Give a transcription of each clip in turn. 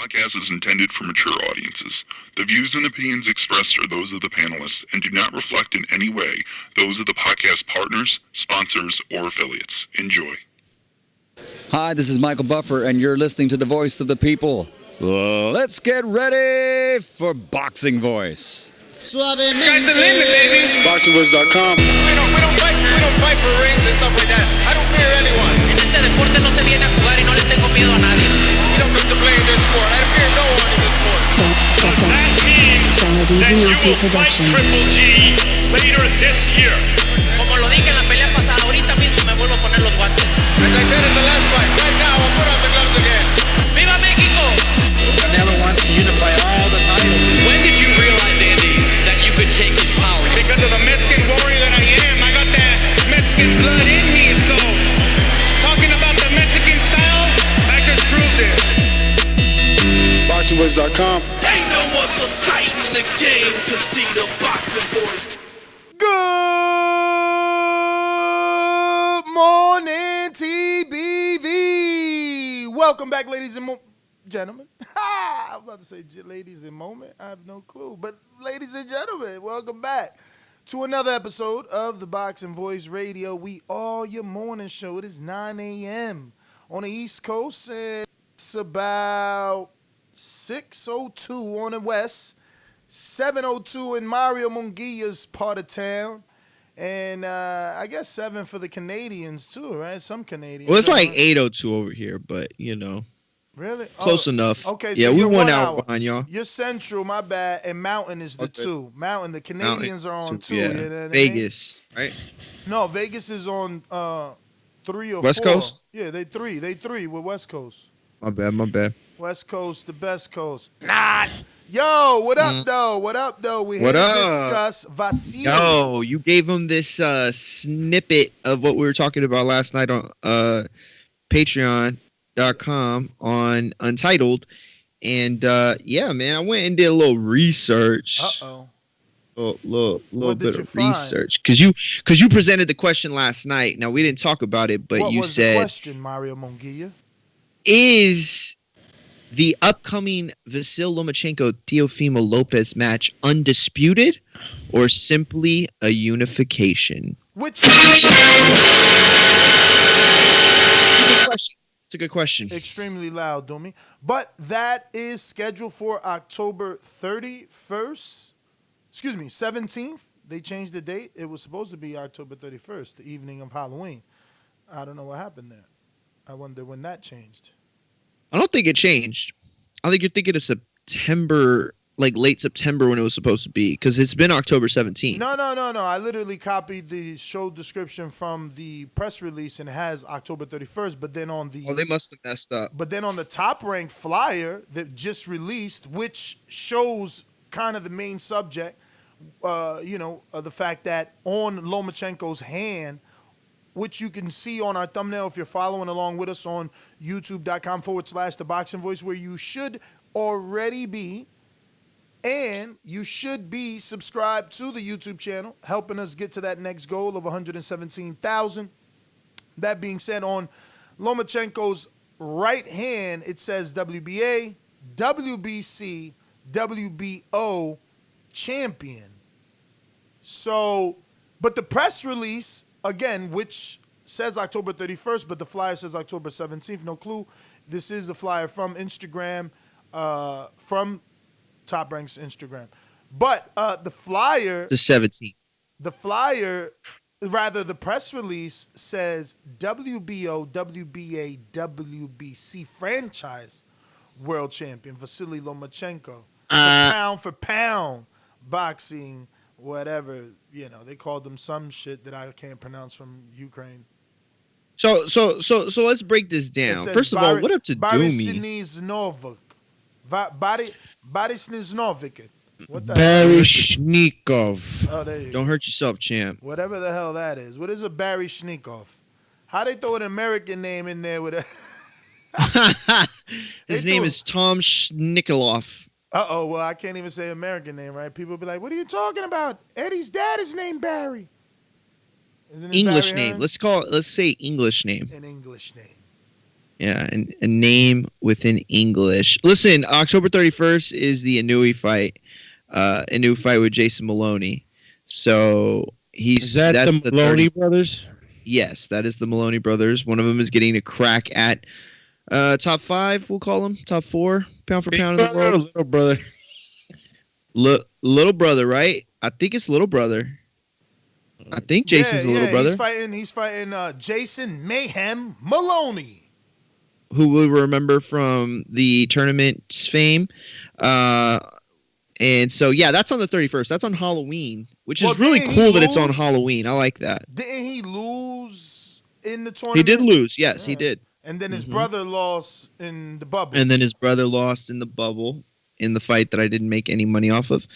podcast is intended for mature audiences. The views and opinions expressed are those of the panelists and do not reflect in any way those of the podcast partners, sponsors, or affiliates. Enjoy. Hi, this is Michael Buffer, and you're listening to the Voice of the People. Let's get ready for Boxing Voice. Sky's the limit, baby. BoxingVoice.com. We don't fight for rings and stuff like that. I don't fear anyone. En este deporte no se viene a jugar y no le tengo miedo a nadie. You don't come to play in this sport. I fear no one in this sport. Does that mean that you will fight Triple G later this year? Como lo dije en la pelea pasada, ahorita mismo me vuelvo a poner los guantes. As I said in the last fight, right now I'll put on the gloves again. ¡Viva México! Canelo wants to unify all the titles. When did you realize, Andy, that you could take his power? Because of the Mexican warrior that I am, I got that Mexican blood in me. So, talking about the Mexican style, I just proved it. BoxingVoice.com. Ain't no other sight in the game to see the boxing boys. Good morning, TBV. Welcome back, ladies and gentlemen. I was about to say ladies and moment. I have no clue. But ladies and gentlemen, welcome back to another episode of the Boxing Voice Radio. We are your morning show. It is 9 a.m. on the East Coast, and it's about 6:02 on the West, 7:02 in Mario Munguia's part of town, and I guess 7 for the Canadians too, right? Some Canadians. Well, it's like 8:02 over here, but you know. Really? Close enough. Okay, yeah, so we you're 1 hour hour behind y'all. You're Central, my bad, and Mountain is the Okay. 2. Mountain, the Canadians are on 2. Yeah. You know what I mean? Vegas, right? No, Vegas is on 3 or West 4. Coast? Yeah, they 3. They 3 with West Coast. My bad. West Coast, the best coast. Not. Yo, what up, though? What up, though? We here to discuss Vasiliy. Yo, you gave him this snippet of what we were talking about last night on Patreon.com on Untitled. And, yeah, man, I went and did a little research. Uh-oh. A little bit of find? research. Because you presented the question last night. Now, we didn't talk about it, but What you was said... the question, Mario Munguia? Is the upcoming Vasiliy Lomachenko-Teofimo Lopez match undisputed or simply a unification? Which... It's a good question. Extremely loud, Doomy. But that is scheduled for October 31st. Excuse me, 17th. They changed the date. It was supposed to be October 31st, the evening of Halloween. I don't know what happened there. I wonder when that changed. I don't think it changed. I think you're thinking of September, like late September when it was supposed to be, because it's been October 17th. No. I literally copied the show description from the press release and it has October 31st, but then on the... Oh, they must have messed up. But then on the top-ranked flyer that just released, which shows kind of the main subject, the fact that on Lomachenko's hand, which you can see on our thumbnail if you're following along with us on youtube.com/The Boxing Voice, where you should already be. And you should be subscribed to the YouTube channel, helping us get to that next goal of 117,000. That being said, on Lomachenko's right hand, it says WBA, WBC, WBO champion. So, but the press release, again, which says October 31st, but the flyer says October 17th. No clue. This is the flyer from Instagram, from Top Rank's Instagram. But the flyer... The 17th. The flyer, rather the press release says WBO, WBA, WBC Franchise World Champion, Vasiliy Lomachenko. Pound for pound boxing, whatever, they called them some shit that I can't pronounce from Ukraine. So let's break this down. First of all, what up to Baryshnikov? Baryshnikov. What the Baryshnikov. Oh, there you go. Don't hurt yourself, champ. Whatever the hell that is. What is a Baryshnikov? How they throw an American name in there with a... His name is Tom Schnickaloff. Uh-oh, well, I can't even say American name, right? People be like, what are you talking about? Eddie's dad is named Barry. Isn't it English Barry name. Hearns? Let's say English name. An English name. Yeah, and a name within English. Listen, October 31st is the Inoue fight. Inoue fight with Jason Moloney. So Is that the Moloney brothers? Yes, that is the Moloney brothers. One of them is getting a crack at top 5, we'll call him. Top 4 pound for pound in the world. Little brother. Little brother, right? I think it's little brother. I think Jason's a little brother. He's fighting Jason Mayhem Moloney, who we'll remember from the tournament's fame. And so, yeah, that's on the 31st. That's on Halloween, which is really cool that it's on Halloween. I like that. Didn't he lose in the tournament? He did lose. Yes, he did. And then his brother lost in the bubble. And then his brother lost in the bubble in the fight that I didn't make any money off of.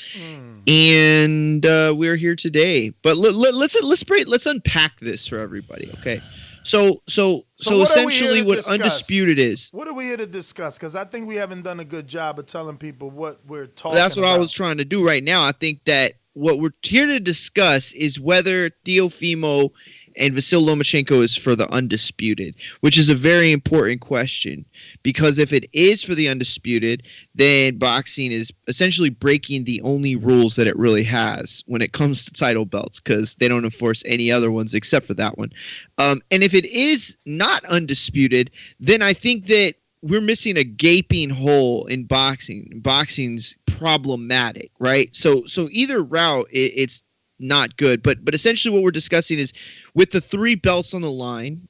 And we're here today. But let's unpack this for everybody, okay? So essentially what Undisputed is. What are we here to discuss? Because I think we haven't done a good job of telling people what we're talking That's what about. I was trying to do right now. I think that what we're here to discuss is whether Teofimo and Vasiliy Lomachenko is for the Undisputed, which is a very important question. Because if it is for the Undisputed, then boxing is essentially breaking the only rules that it really has when it comes to title belts, because they don't enforce any other ones except for that one. And if it is not Undisputed, then I think that we're missing a gaping hole in boxing. Boxing's problematic, right? So either route, it's not good, but essentially what we're discussing is with the 3 belts on the line,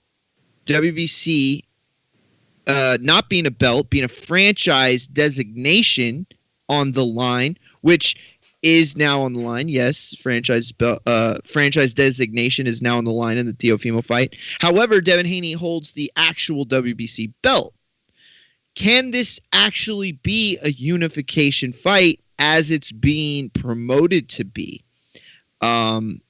WBC not being a belt, being a franchise designation on the line, which is now on the line. Yes, franchise designation is now on the line in the Teofimo fight. However, Devin Haney holds the actual WBC belt. Can this actually be a unification fight as it's being promoted to be? And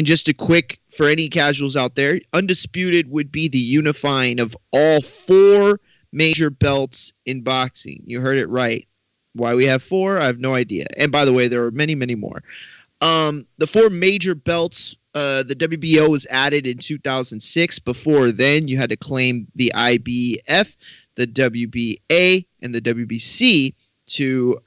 just a quick, for any casuals out there, Undisputed would be the unifying of all 4 major belts in boxing. You heard it right. Why we have 4, I have no idea. And by the way, there are many, many more. The 4 major belts, the WBO was added in 2006. Before then, you had to claim the IBF, the WBA, and the WBC to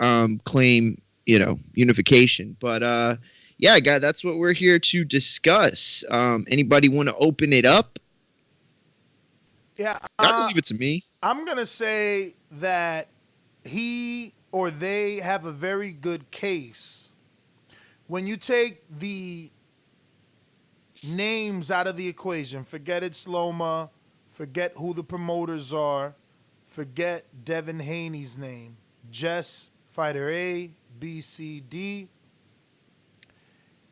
claim, unification. But yeah, guy, that's what we're here to discuss. Anybody want to open it up? Yeah, I can leave it to me. I'm gonna say that he or they have a very good case. When you take the names out of the equation, forget it's Loma, forget who the promoters are, forget Devin Haney's name, just fighter A, B, C, D.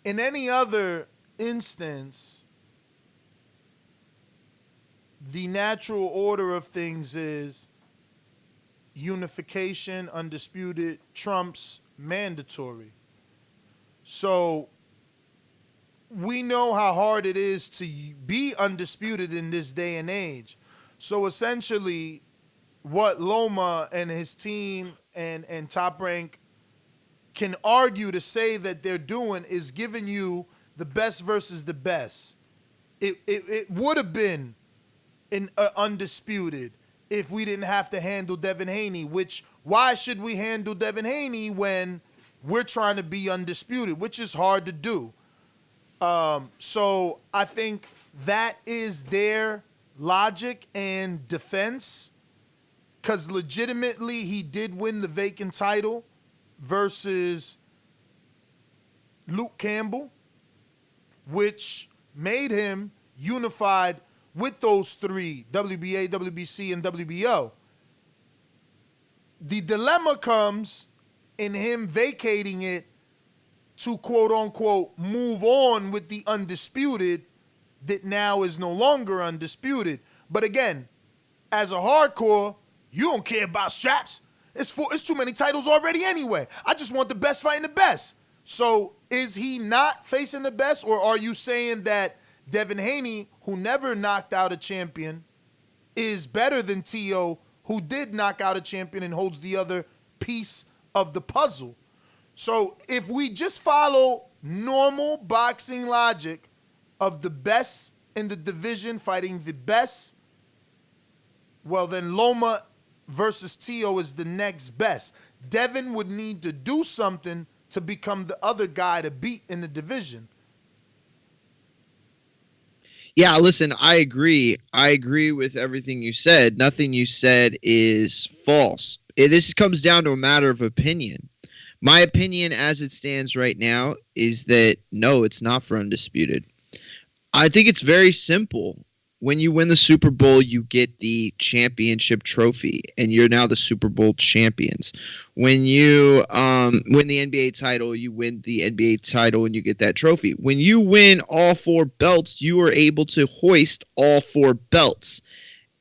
In any other instance, the natural order of things is unification, undisputed, trumps mandatory. So we know how hard it is to be undisputed in this day and age. So essentially, what Loma and his team and Top Rank can argue to say that they're doing is giving you the best versus the best. It would have been an undisputed if we didn't have to handle Devin Haney, which why should we handle Devin Haney when we're trying to be undisputed, which is hard to do. So I think that is their logic and defense, because legitimately he did win the vacant title versus Luke Campbell, which made him unified with those 3, WBA, WBC, and WBO. The dilemma comes in him vacating it to quote-unquote move on with the undisputed that now is no longer undisputed. But again, as a hardcore, you don't care about straps. It's too many titles already anyway. I just want the best fighting the best. So is he not facing the best, or are you saying that Devin Haney, who never knocked out a champion, is better than Teo, who did knock out a champion and holds the other piece of the puzzle? So if we just follow normal boxing logic of the best in the division fighting the best, Well, then Loma versus Teo is the next best. Devin would need to do something to become the other guy to beat in the division. Yeah, listen, I agree. I agree with everything you said. Nothing you said is false. This comes down to a matter of opinion. My opinion as it stands right now is that, no, it's not for Undisputed. I think it's very simple. When you win the Super Bowl, you get the championship trophy, and you're now the Super Bowl champions. When you win the NBA title, you win the NBA title, and you get that trophy. When you win all 4 belts, you are able to hoist all 4 belts,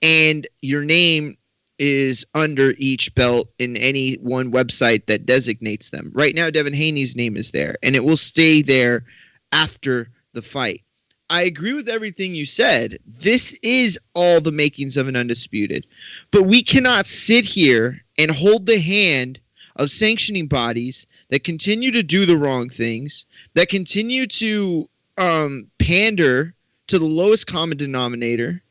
and your name is under each belt in any one website that designates them. Right now, Devin Haney's name is there, and it will stay there after the fight. I agree with everything you said. This is all the makings of an Undisputed. But we cannot sit here and hold the hand of sanctioning bodies that continue to do the wrong things, that continue to pander to the lowest common denominator.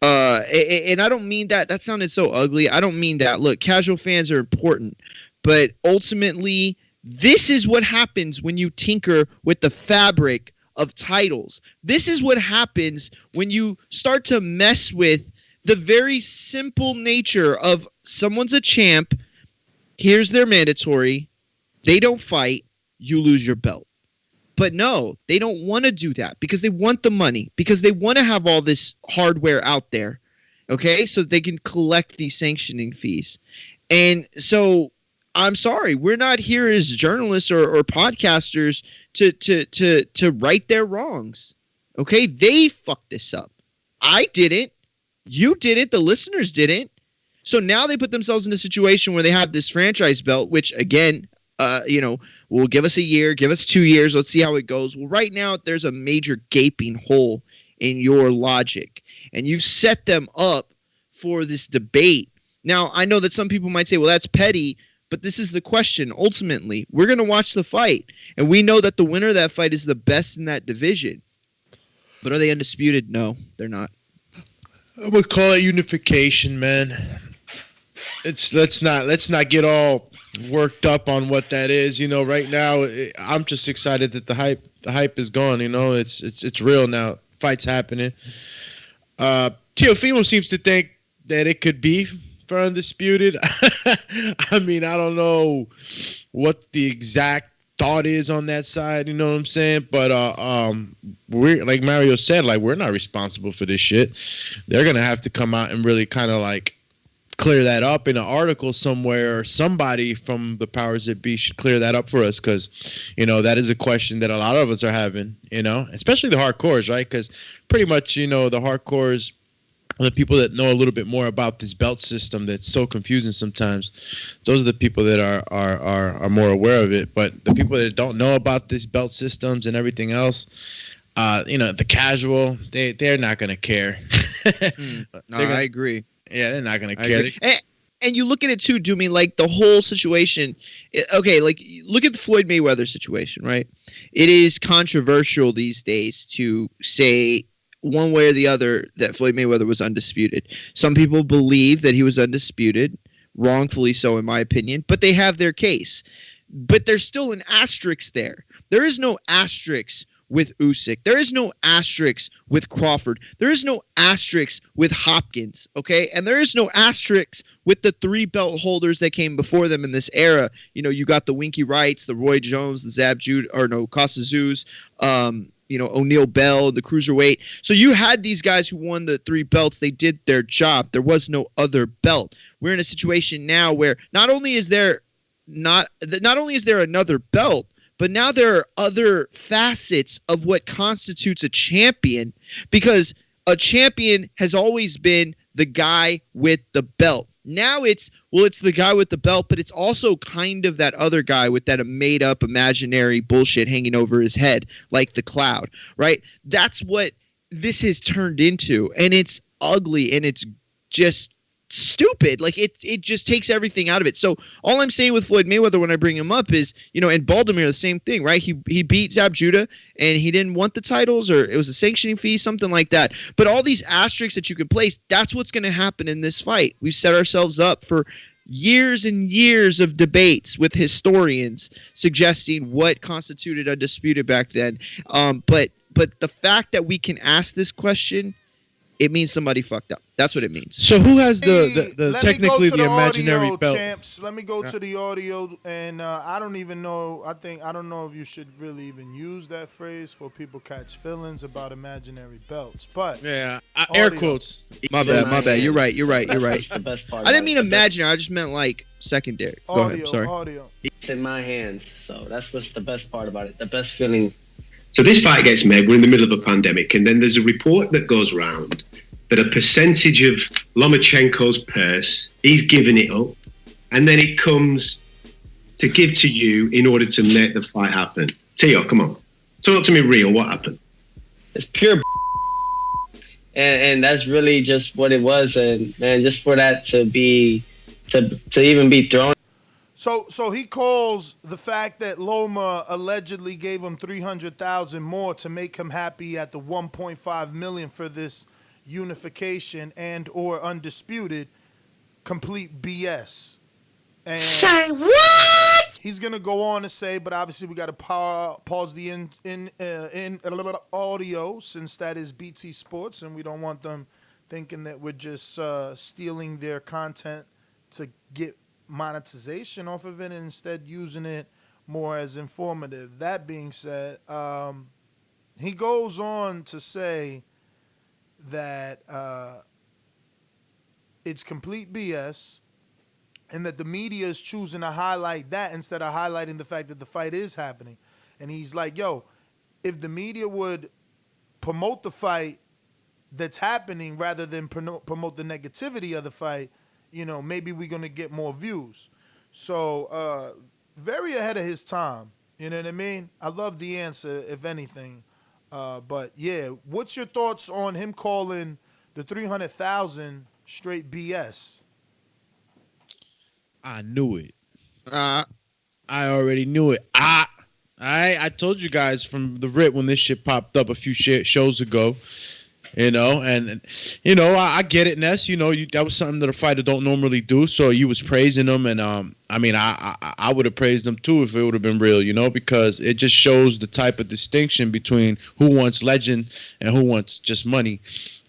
And I don't mean that. That sounded so ugly. I don't mean that. Look, casual fans are important. But ultimately, this is what happens when you tinker with the fabric of titles. This is what happens when you start to mess with the very simple nature of someone's a champ, here's their mandatory, they don't fight, you lose your belt. But no, they don't want to do that because they want the money, because they want to have all this hardware out there, okay, so they can collect these sanctioning fees. And so I'm sorry, we're not here as journalists or podcasters to right their wrongs. Okay, they fucked this up. I didn't. You didn't. The listeners didn't. So now they put themselves in a situation where they have this franchise belt, which again, will give us a year, give us 2 years. Let's see how it goes. Well, right now there's a major gaping hole in your logic, and you've set them up for this debate. Now, I know that some people might say, well, that's petty. But this is the question. Ultimately, we're going to watch the fight, and we know that the winner of that fight is the best in that division. But are they undisputed? No, they're not. I would call it unification, man. Let's not get all worked up on what that is. Right now, I'm just excited that the hype is gone. It's real now. Fight's happening. Teofimo seems to think that it could be for Undisputed. I mean, I don't know what the exact thought is on that side, you know what I'm saying? But we're, like Mario said, like, we're not responsible for this shit. They're gonna have to come out and really kind of like clear that up in an article somewhere, or somebody from the powers that be should clear that up for us, because that is a question that a lot of us are having, especially the hardcores, right? Because pretty much the hardcores, the people that know a little bit more about this belt system that's so confusing sometimes, those are the people that are more aware of it. But the people that don't know about this belt systems and everything else, the casual, they're not going to care. I agree. Yeah, they're not going to care. And you look at it too, Doomy, like the whole situation. Okay, like look at the Floyd Mayweather situation, right? It is controversial these days to say one way or the other that Floyd Mayweather was undisputed. Some people believe that he was undisputed, wrongfully so in my opinion, but they have their case. But there's still an asterisk there. There is no asterisk with Usyk. There is no asterisk with Crawford. There is no asterisk with Hopkins, okay? And there is no asterisk with the 3 belt holders that came before them in this era. You got the Winky Wrights, the Roy Jones, the Costa Zeus, O'Neal Bell, the cruiserweight. So you had these guys who won the 3 belts. They did their job. There was no other belt. We're in a situation now where not only is there another belt, but now there are other facets of what constitutes a champion, because a champion has always been the guy with the belt. Now it's the guy with the belt, but it's also kind of that other guy with that made-up imaginary bullshit hanging over his head, like the cloud, right? That's what this has turned into, and it's ugly, and it's just stupid. Like it just takes everything out of it. So all I'm saying with Floyd Mayweather when I bring him up is, and Baltimore, the same thing, right? He beat Zab Judah and he didn't want the titles, or it was a sanctioning fee, something like that. But all these asterisks that you can place, that's what's going to happen in this fight. We've set ourselves up for years and years of debates with historians suggesting what constituted undisputed back then. But the fact that we can ask this question, it means somebody fucked up. That's what it means. So who has the technically the imaginary audio, belt? Champs. Let me go to the audio, and I don't even know. I don't know if you should really even use that phrase for people catch feelings about imaginary belts. But yeah, air quotes. My bad. You're right. The best part. I didn't mean imaginary. I just meant like secondary. Go ahead. Sorry. Audio. It's in my hands, so that's what's the best part about it. The best feeling. So this fight gets made. We're in the middle of a pandemic, and then there's a report that goes round that a percentage of Lomachenko's purse, he's giving it up, and then it comes to give to you in order to make the fight happen. Teo, come on. Talk to me real. What happened? It's pure and that's really just what it was, and just for that to even be thrown. So he calls the fact that Loma allegedly gave him $300,000 more to make him happy at the $1.5 million for this unification and or undisputed complete BS. And say what? He's gonna go on to say, but obviously we got to pause the in a little bit of audio since that is BT Sports, and we don't want them thinking that we're just stealing their content to get monetization off of it and instead using it more as informative. That being said, he goes on to say that it's complete BS and that the media is choosing to highlight that instead of highlighting the fact that the fight is happening. And he's like, yo, if the media would promote the fight that's happening rather than promote the negativity of the fight, maybe we're going to get more views. So very ahead of his time. You know what I mean? I love the answer, if anything. But, yeah, what's your thoughts on him calling the $300,000 straight BS? I knew it. I already knew it. I told you guys from the rip when this shit popped up a few shows ago. I get it, Ness. That was something that a fighter don't normally do. So you was praising him, and I would have praised him too if it would have been real, because it just shows the type of distinction between who wants legend and who wants just money.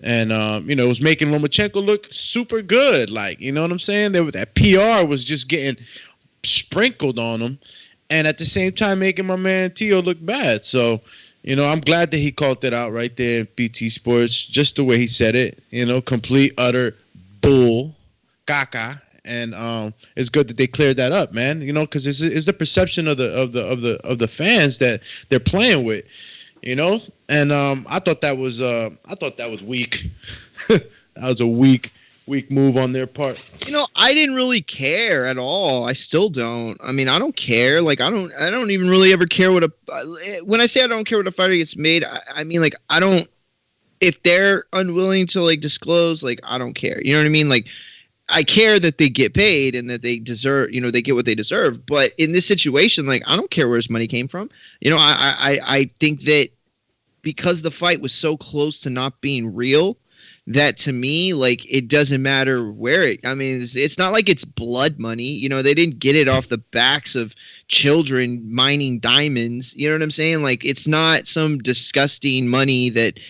And it was making Lomachenko look super good, you know what I'm saying? That PR was just getting sprinkled on him, and at the same time making my man Teo look bad. So. I'm glad that he called that out right there in BT Sports, just the way he said it. Complete, utter bull, caca, and it's good that they cleared that up, man. Because it's the perception of the fans that they're playing with, And I thought that was weak. That was a weak move on their part. I didn't really care at all. I still don't. I don't care. I don't even really ever care when I say I don't care what a fighter gets made, I mean, I don't, if they're unwilling to disclose, I don't care. You know what I mean? I care that they get paid and that they deserve, they get what they deserve. But in this situation, I don't care where his money came from. I think that because the fight was so close to not being real, that to me, it doesn't matter where it's not like it's blood money. They didn't get it off the backs of children mining diamonds. You know what I'm saying? It's not some disgusting money that,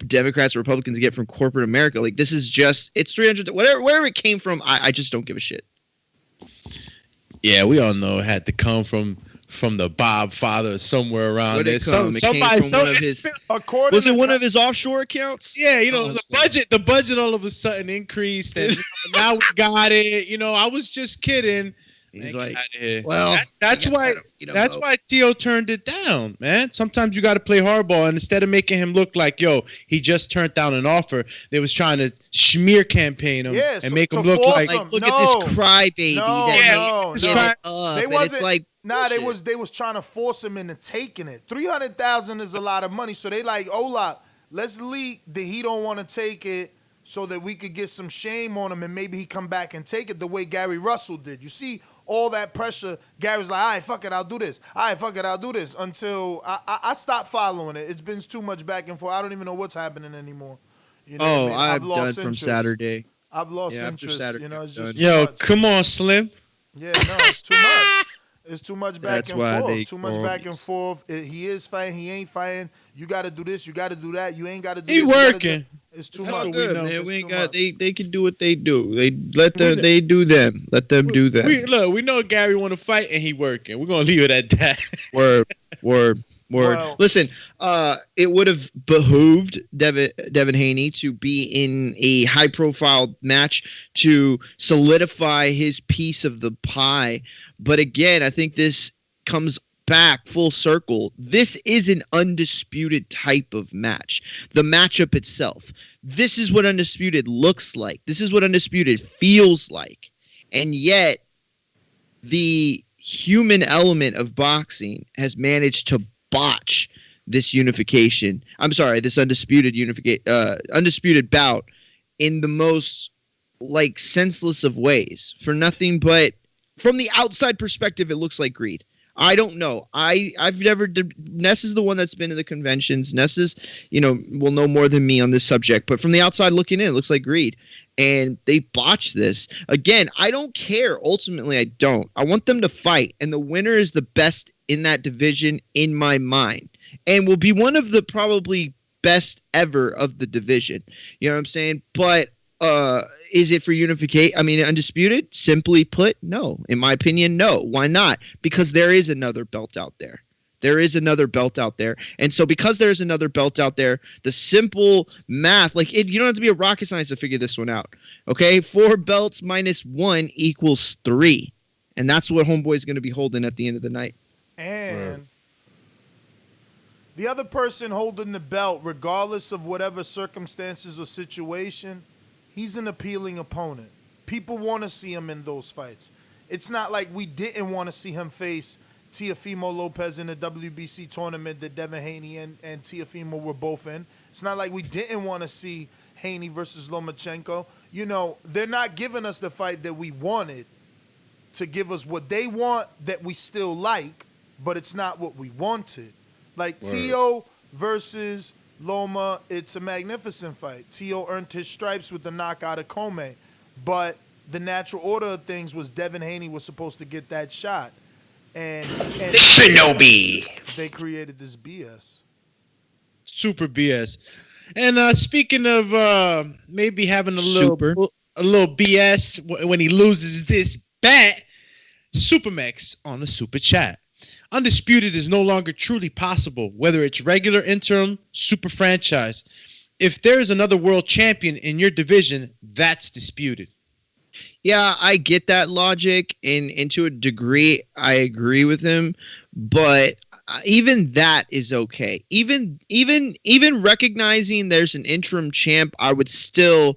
Democrats or Republicans get from corporate America. This is just, it's 300, wherever it came from. I just don't give a shit. Yeah, we all know it had to come from the Bob father somewhere around there. Was it one of his offshore accounts? Yeah, the budget all of a sudden increased, and now we got it. I was just kidding. He's like, well, that's why Teo turned it down, man. Sometimes you got to play hardball, and instead of making him look like, he just turned down an offer, they was trying to smear campaign him and make him look like, look at this crybaby. They wasn't. They was trying to force him into taking it. $300,000 is a lot of money, so they Ola, let's leak that he don't want to take it so that we could get some shame on him and maybe he come back and take it the way Gary Russell did. You see all that pressure. Gary's like, all right, fuck it, I'll do this. All right, fuck it, I'll do this. Until I stopped following it. It's been too much back and forth. I don't even know what's happening anymore. You know what I mean? I'm done from Saturday. I've lost after interest. Saturday, You know, it's I'm just done. too Yo, much. come on, Slim. Yeah, no, it's too much. It's too much back That's and why forth. they Too much call back me. and forth. He is fighting. He ain't fighting. You got to do this. You got to do that. You ain't got to do He this. you gotta working. do- It's too That's much. what Good, know. man. It's We ain't too got. much. They can do what they do. They do them. Let them do them. We know Gary want to fight and he working. We're gonna leave it at that. Word. Well- Listen, it would have behooved Devin Haney to be in a high-profile match to solidify his piece of the pie. But again, I think this comes back full circle. This is an undisputed type of match. The matchup itself. This is what undisputed looks like. This is what undisputed feels like. And yet, the human element of boxing has managed to botch this unification. I'm sorry, this undisputed undisputed bout in the most like senseless of ways. For nothing but, from the outside perspective, it looks like greed. I don't know. I've never. Ness is the one that's been to the conventions. Ness is, will know more than me on this subject. But from the outside looking in, it looks like greed. And they botched this. Again, I don't care. Ultimately, I don't. I want them to fight. And the winner is the best in that division in my mind. And will be one of the probably best ever of the division. You know what I'm saying? But is it for unification? I mean, undisputed? Simply put, no. In my opinion, no. Why not? Because there is another belt out there. There is another belt out there. And so because there's another belt out there, the simple math, you don't have to be a rocket science to figure this one out. Okay? 4 belts minus 1 equals 3. And that's what Homeboy is going to be holding at the end of the night. And the other person holding the belt, regardless of whatever circumstances or situation, he's an appealing opponent. People want to see him in those fights. It's not like we didn't want to see him face Teofimo Lopez in the WBC tournament that Devin Haney and Teofimo were both in. It's not like we didn't want to see Haney versus Lomachenko. They're not giving us the fight that we wanted to give us what they want that we still like, but it's not what we wanted. Like Teo versus Loma, it's a magnificent fight. Teo earned his stripes with the knockout of Comey, but the natural order of things was Devin Haney was supposed to get that shot. And Shinobi. They created this BS. Super BS. And speaking of maybe having a little BS when he loses this bat, Supermax on the super chat. Undisputed is no longer truly possible, whether it's regular, interim, super franchise. If there is another world champion in your division, that's disputed. Yeah, I get that logic, and to a degree, I agree with him. But even that is okay. Even recognizing there's an interim champ, I would still,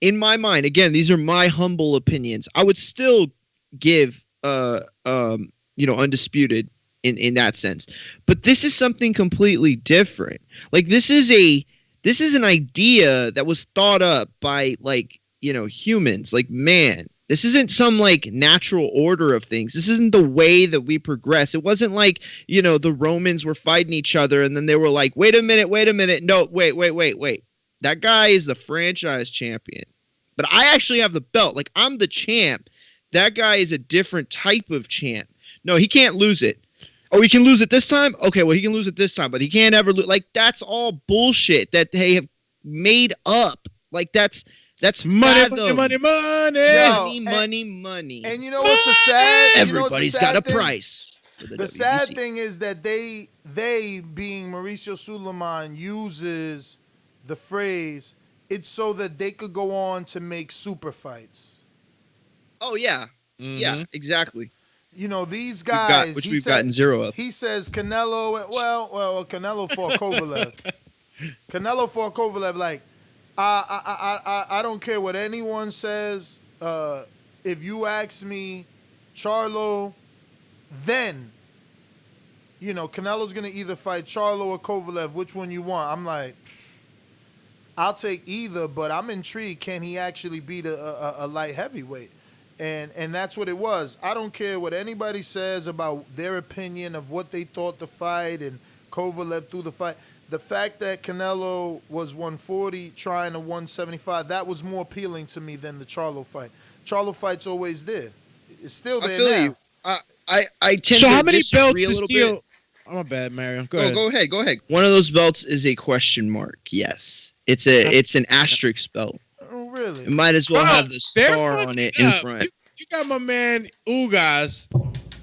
in my mind, again, these are my humble opinions, I would still give undisputed in that sense. But this is something completely different. Like this is an idea that was thought up by humans. Like, man, this isn't some natural order of things. This isn't the way that we progress. It wasn't like, the Romans were fighting each other and then they were like, wait a minute. No, wait. That guy is the franchise champion. But I actually have the belt. Like, I'm the champ. That guy is a different type of champ. No, he can't lose it. Oh, he can lose it this time? Okay, well, he can lose it this time, but he can't ever lose. Like, that's all bullshit that they have made up. Like, that's money. Money. And you know what's the sad? Everybody's got a price. The sad thing is that they being Mauricio Suleiman uses the phrase, it's so that they could go on to make super fights. Oh, yeah. Mm-hmm. Yeah, exactly. These guys, we've gotten zero of. He says Canelo, Canelo fought Kovalev. Canelo fought Kovalev. Like, I don't care what anyone says. If you ask me, Charlo, then, Canelo's going to either fight Charlo or Kovalev. Which one you want? I'm like, I'll take either, but I'm intrigued. Can he actually beat a light heavyweight? And that's what it was. I don't care what anybody says about their opinion of what they thought the fight and Kovalev through the fight. The fact that Canelo was 140 trying to 175, that was more appealing to me than the Charlo fight. Charlo fight's always there. It's still there now. I tend so to how many belts disagree a is little Theo? bit. Oh, my bad, Marion. Go ahead. One of those belts is a question mark. Yes, it's an asterisk belt. Oh, really? It might as well have the star on it in front. You got my man Ugas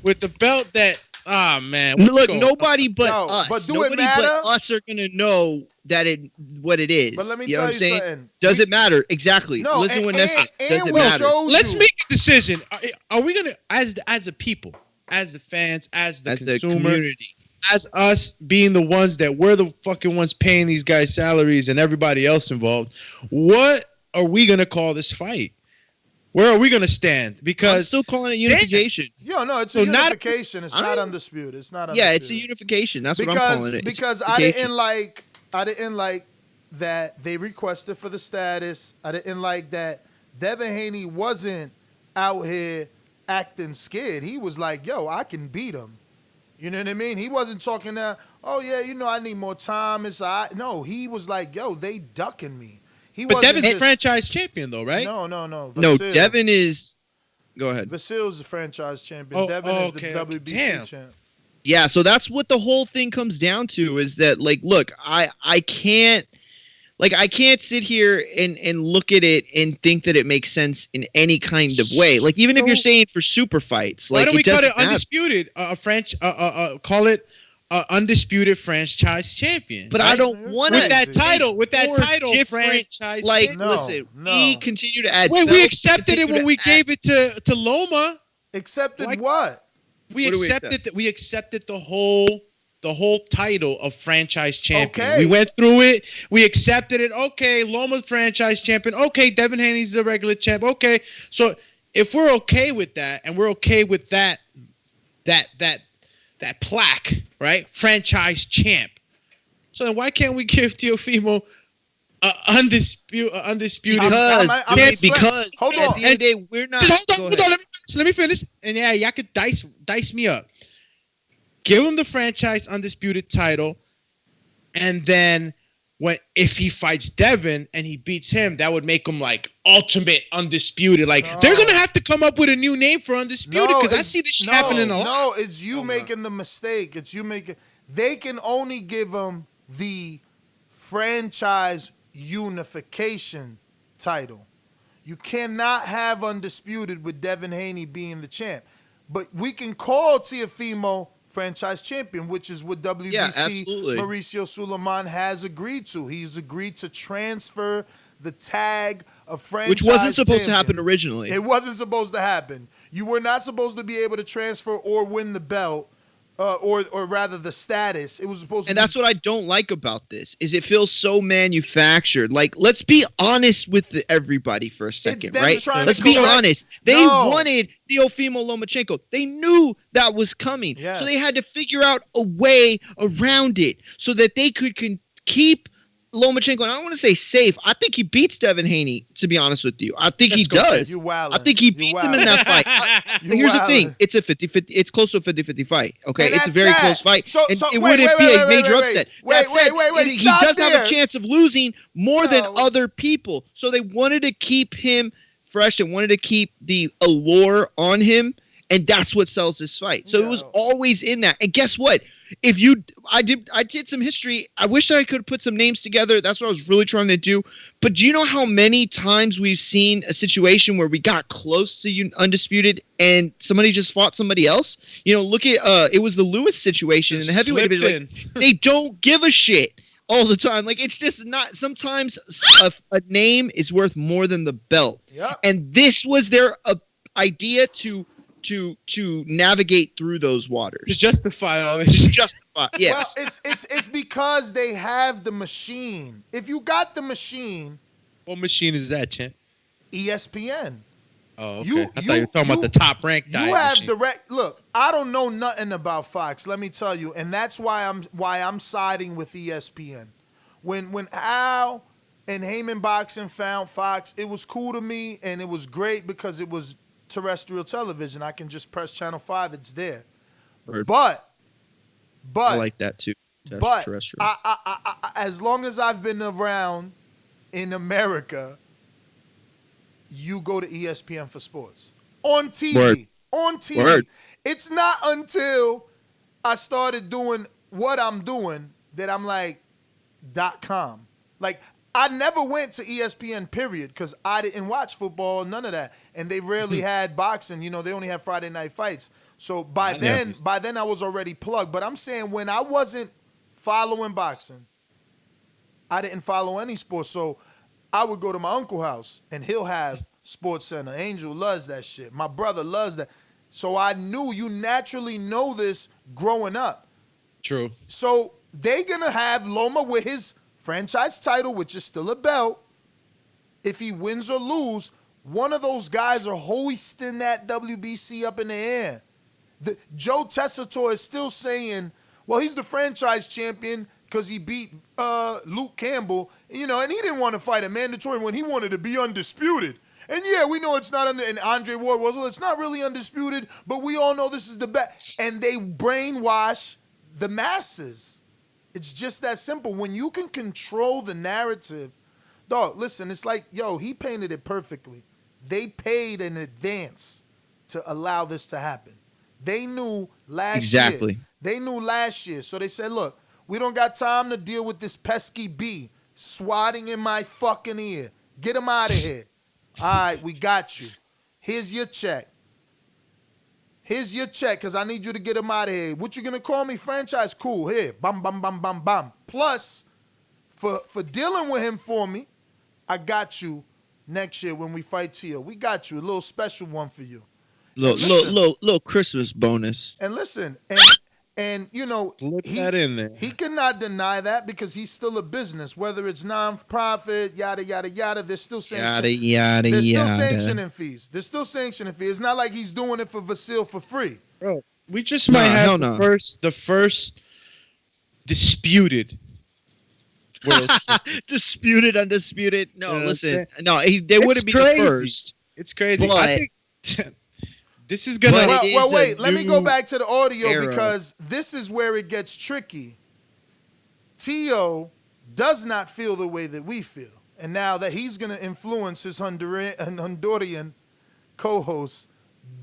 with the belt that. Ah, man. Look, nobody but us. But do nobody it matter? but us are gonna know that what it is. But let me you know tell what you I'm saying? something. Does it matter? Exactly. No, Listen, when does it will matter? Let's make a decision. Are we gonna, as a people, as the fans, as the consumer, community, as us being the ones that we're the fucking ones paying these guys salaries and everybody else involved, what are we gonna call this fight? Where are we gonna stand? Because I'm still calling it unification. No, it's a unification. It's not undisputed. It's not undisputed. Yeah, it's a unification. That's what I'm calling it. Because I didn't like that they requested for the status. I didn't like that Devin Haney wasn't out here acting scared. He was like, yo, I can beat him. You know what I mean? He wasn't talking oh yeah, I need more time. No, he was like, yo, they ducking me. But Devin's franchise champion, though, right? No. No, Devin is. Go ahead. Vasil's the franchise champion. Devin is the WBC champ. Yeah, so that's what the whole thing comes down to is that, like, look, I can't sit here and look at it and think that it makes sense in any kind of way. Like, even if you're saying for super fights, like, why don't we call it matter. undisputed? Call it undisputed franchise champion. But I don't want with that title, franchise. Like, listen, we continue to add. Wait, we accepted it when we gave it to Loma. Accepted what? We accepted that. We accepted the whole title of franchise champion. Okay. We went through it. We accepted it. Okay, Loma's franchise champion. Okay, Devin Haney's the regular champ. Okay, so if we're okay with that, and we're okay with that plaque, right? Franchise champ. So then why can't we give Teofimo undisputed? Because hold at on. the end of the day, we're not. Hold on. Let me finish. And yeah, y'all could dice me up. Give him the franchise undisputed title, and then if he fights Devin and he beats him, that would make him like ultimate undisputed. Like they're gonna have to come up with a new name for undisputed because I see this shit happening a lot. No, it's you making the mistake. It's you making. They can only give him the franchise unification title. You cannot have undisputed with Devin Haney being the champ. But we can call Teofimo franchise champion, which is what WBC Mauricio Suleiman has agreed to. He's agreed to transfer the tag of franchise which wasn't supposed champion. to happen originally. It wasn't supposed to happen. You were not supposed to be able to transfer or win the belt, or rather the status. It was supposed to. And that's what I don't like about this is it feels so manufactured. Like, let's be honest with everybody for a second, right? Let's be honest. They wanted Teofimo Lomachenko. They knew that was coming, so they had to figure out a way around it so that they could keep Lomachenko, and I don't want to say safe. I think he beats Devin Haney, to be honest with you. I think he does. I think he beats him in that fight. Here's the thing. It's a 50-50. It's close to a 50-50 fight. Okay, it's a very close fight. And it wouldn't be a major upset. Wait. He does have a chance of losing more than other people. So they wanted to keep him fresh and wanted to keep the allure on him. And that's what sells this fight. So it was always in that. And guess what? I did some history. I wish I could put some names together. That's what I was really trying to do. But do you know how many times we've seen a situation where we got close to undisputed and somebody just fought somebody else? You know, look at it was the Lewis situation in the heavyweight division. Like, they don't give a shit all the time. Like, it's just not. Sometimes a name is worth more than the belt. Yep. And this was their idea to navigate through those waters. To justify all this. Well, it's because they have the machine. If you got the machine. What machine is that, champ? ESPN. Oh, okay. I thought you were talking about the top ranked guy. You have direct look. I don't know nothing about Fox. Let me tell you, and that's why I'm siding with ESPN. When Al and Heyman Boxing found Fox. It was cool to me, and it was great because it was terrestrial television. I can just press Channel 5. It's there. But I like that too. But terrestrial. I, as long as I've been around in America, you go to ESPN for sports. On TV. Word. On TV. Word. It's not until I started doing what I'm doing that I'm like, .com. Like, I never went to ESPN, period, because I didn't watch football, none of that. And they rarely had boxing. You know, they only had Friday night fights. So by then I was already plugged. But I'm saying when I wasn't following boxing, I didn't follow any sports. So I would go to my uncle's house, and he'll have Sports Center. Angel loves that shit. My brother loves that. So I knew you naturally know this growing up. True. So they going to have Loma with his franchise title, which is still a belt. If he wins or lose, one of those guys are hoisting that WBC up in the air. Joe Tessitore is still saying, well, he's the franchise champion because he beat Luke Campbell, you know, and he didn't want to fight a mandatory when he wanted to be undisputed. And yeah, we know it's not and Andre Ward was, well, it's not really undisputed, but we all know this is the best. And they brainwash the masses. It's just that simple. When you can control the narrative, dog, listen, it's like, yo, he painted it perfectly. They paid in advance to allow this to happen. They knew last year. They knew last year. So they said, look, we don't got time to deal with this pesky bee swatting in my fucking ear. Get him out of here. All right, we got you. Here's your check. Here's your check because I need you to get him out of here. What you going to call me? Franchise? Cool. Here. Bam, bam, bam, bam, bam. Plus, for dealing with him for me, I got you next year when we fight Tio. We got you. A little special one for you. Little Christmas bonus. And listen, and you know, that in there. He cannot deny that because he's still a business, whether it's non-profit, yada, yada, yada. There's still sanctioning. There's still sanctioning fees. There's still sanctioning fees. It's not like he's doing it for Vasiliy for free. Bro, we just might have the first disputed. Disputed, undisputed. No, You know listen. No, they wouldn't be crazy. the first. It's crazy. But I think this is gonna. Well, wait. Let me go back to the audio era. because this is where it gets tricky. Tio does not feel the way that we feel, and now that he's gonna influence his Honduran co-host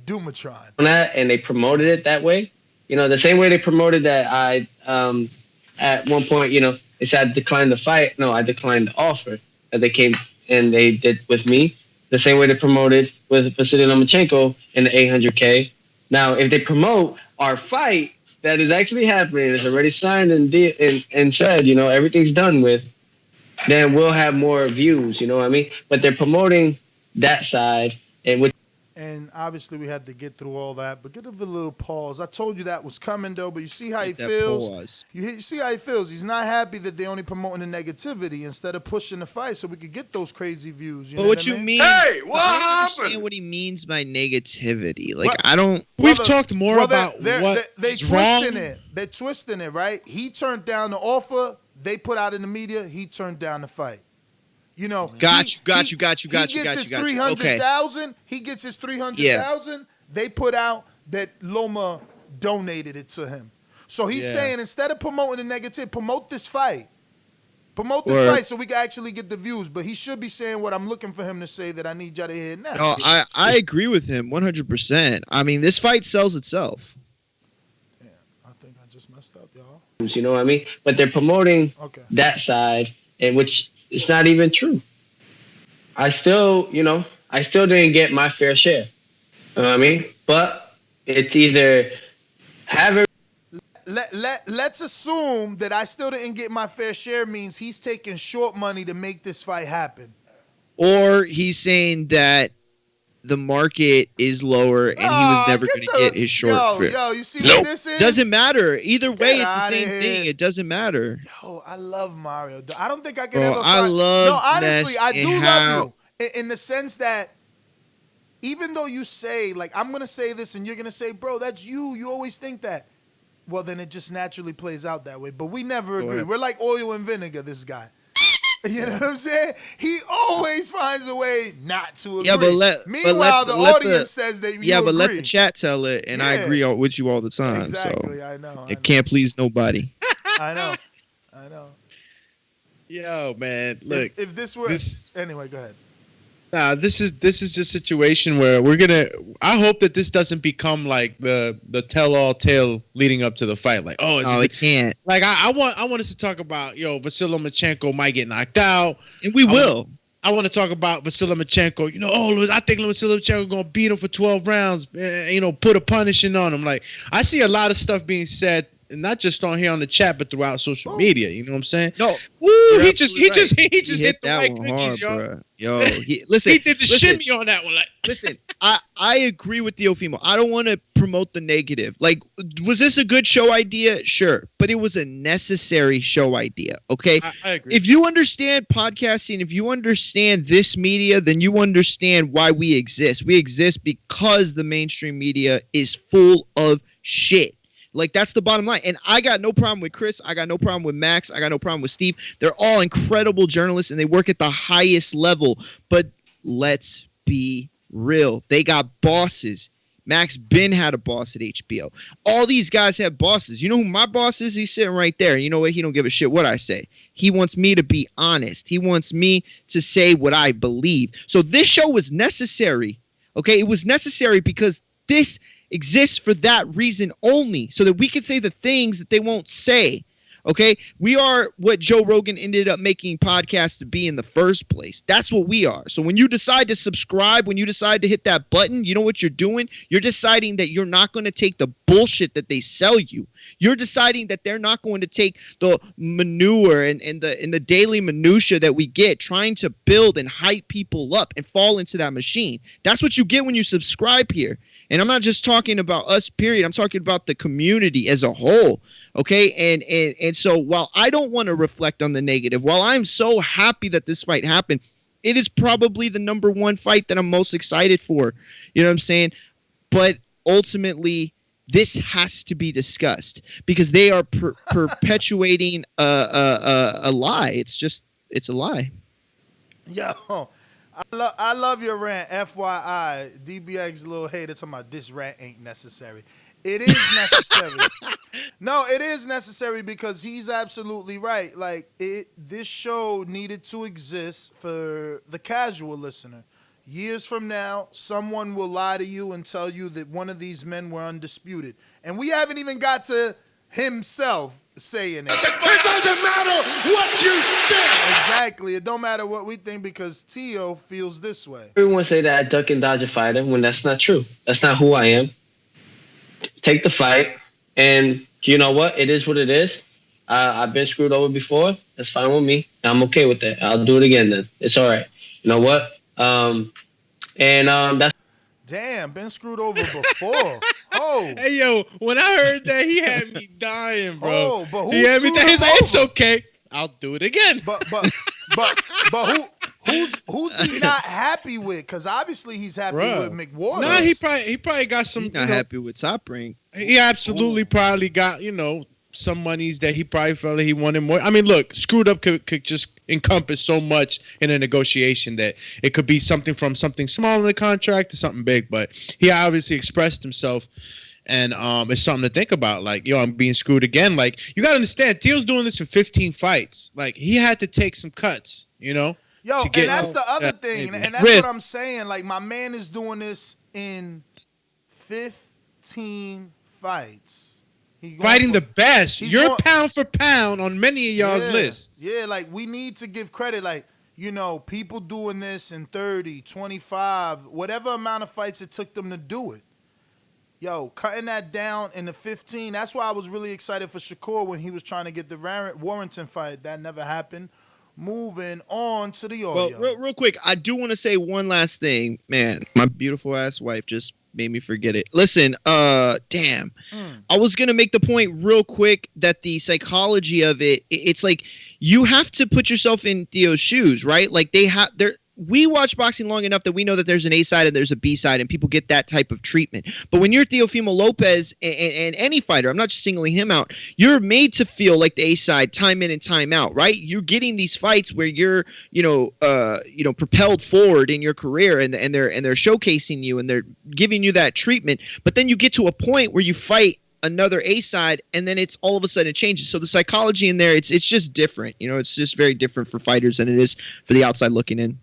Dumatron. And they promoted it that way. You know, the same way they promoted that I at one point, you know, they said I declined the fight. No, I declined the offer that they came and they did with me. The same way they promoted with Vasiliy Lomachenko in the 800K. Now, if they promote our fight that is actually happening, it's already signed and said, you know, everything's done with, then we'll have more views, you know what I mean? But they're promoting that side, And obviously we had to get through all that, but give it a little pause. I told you that was coming, though, but you see how he feels? You see how he feels? He's not happy that they only promoting the negativity instead of pushing the fight so we could get those crazy views. You know what you I mean? Hey, what happened? I don't understand what he means by negativity. Like, I don't... We've talked more about they're what's wrong. Twisting it. They're twisting it, right? He turned down the offer they put out in the media. He turned down the fight. You know, got you. He gets his 300,000. He gets his 300,000. They put out that Loma donated it to him. So he's saying instead of promoting the negative, promote this fight. Promote this fight so we can actually get the views. But he should be saying what I'm looking for him to say that I need y'all to hear now. No, I agree with him 100%. I mean, this fight sells itself. Yeah, I think I just messed up, y'all. you know what I mean? But they're promoting that side, and which is not even true. I still didn't get my fair share. You know what I mean? But it's either have it. Let's assume that I still didn't get my fair share means he's taking short money to make this fight happen. Or he's saying that the market is lower and he was never going to get his short fair. Yo, you see what this is? Doesn't matter. Either way, it's the same thing. It doesn't matter. Yo, I love Mario. I don't think I can Bro, ever fight. I love No, honestly, Ness I do and love you. In the sense that even though you say, like, I'm going to say this and you're going to say, bro, that's you. You always think that. Well, then it just naturally plays out that way. But we never agree. We're like oil and vinegar, this guy. You know what I'm saying? He always finds a way not to agree. Yeah, but Meanwhile, the audience says that you agree. let the chat tell it, and I agree with you all the time. Exactly, so I know. It can't please nobody. I know. Yo, man, look. If this were anyway, go ahead. Nah, this is just a situation where I hope that this doesn't become like the tell-all tale leading up to the fight. Like, it can't. Like, I want us to talk about, Vasiliy Lomachenko might get knocked out, and we will. I want to talk about Vasiliy Lomachenko. I think Vasiliy Lomachenko gonna beat him for 12 rounds. Put a punishing on him. Like, I see a lot of stuff being said. Not just on here on the chat, but throughout social media. You know what I'm saying? No, he just hit the right cookies, hard, yo. Listen, he did the shimmy on that one. Like, listen, I agree with Teofimo. I don't want to promote the negative. Like, was this a good show idea? Sure, but it was a necessary show idea. Okay, I agree. If you understand podcasting, if you understand this media, then you understand why we exist. We exist because the mainstream media is full of shit. Like, that's the bottom line. And I got no problem with Chris. I got no problem with Max. I got no problem with Steve. They're all incredible journalists, and they work at the highest level. But let's be real. They got bosses. Max Ben had a boss at HBO. All these guys have bosses. You know who my boss is? He's sitting right there. You know what? He don't give a shit what I say. He wants me to be honest. He wants me to say what I believe. So this show was necessary. Okay? It was necessary because this exists for that reason only, so that we can say the things that they won't say. Okay, we are what Joe Rogan ended up making podcasts to be in the first place. That's what we are. So when you decide to subscribe, when you decide to hit that button, you know what you're doing? You're deciding that you're not going to take the bullshit that they sell you. You're deciding that they're not going to take the manure and the daily minutia that we get trying to build and hype people up and fall into that machine. That's what you get when you subscribe here. And I'm not just talking about us, period. I'm talking about the community as a whole. Okay. And so while I don't want to reflect on the negative, while I'm so happy that this fight happened, it is probably the number one fight that I'm most excited for. You know what I'm saying? But ultimately, this has to be discussed because they are perpetuating a lie. It's a lie. Yo. I love your rant. FYI, DBX a little hater talking about this rant ain't necessary. It is necessary. No, it is necessary because he's absolutely right. Like, this show needed to exist for the casual listener. Years from now, someone will lie to you and tell you that one of these men were undisputed. And we haven't even got to himself saying it. It doesn't matter what you think. Exactly. It don't matter what we think because Teo feels this way. Everyone say that I duck and dodge a fighter when that's not true. That's not who I am. Take the fight, and you know what? It is what it is. I've been screwed over before. That's fine with me. I'm okay with that. I'll do it again then. It's all right. You know what? That's. Damn, been screwed over before. Oh. Hey, yo, when I heard that, he had me dying, bro. Oh, but he had me dying. He's like, it's okay. I'll do it again. But who's he not happy with? Because obviously he's happy with McWaters. Nah, he probably got some. He's not happy with Top Rank. He absolutely probably got some monies that he probably felt like he wanted more. I mean, look, screwed up could just encompass so much in a negotiation that it could be something from something small in the contract to something big. But he obviously expressed himself, and it's something to think about. Like, I'm being screwed again. Like, you got to understand, Teal's doing this for 15 fights. Like, he had to take some cuts, Yo, and that's the other thing, and that's what I'm saying. Like, my man is doing this in 15 fights. Fighting the best. You're pound for pound on many of y'all's lists. Yeah, like, we need to give credit. Like, people doing this in 30, 25, whatever amount of fights it took them to do it. Yo, cutting that down in the 15. That's why I was really excited for Shakur when he was trying to get the Warrington fight. That never happened. Moving on to the audio. Well, real quick, I do want to say one last thing. Man, my beautiful ass wife just made me forget it. Listen, damn. I was going to make the point real quick that the psychology of it's like you have to put yourself in Theo's shoes, right? Like, we watch boxing long enough that we know that there's an A side and there's a B side, and people get that type of treatment. But when you're Teofimo Lopez and any fighter, I'm not just singling him out, you're made to feel like the A side time in and time out, right? You're getting these fights where you're, propelled forward in your career, and they're showcasing you and they're giving you that treatment. But then you get to a point where you fight another A side, and then it's all of a sudden it changes. So the psychology in there, it's just different. It's just very different for fighters than it is for the outside looking in.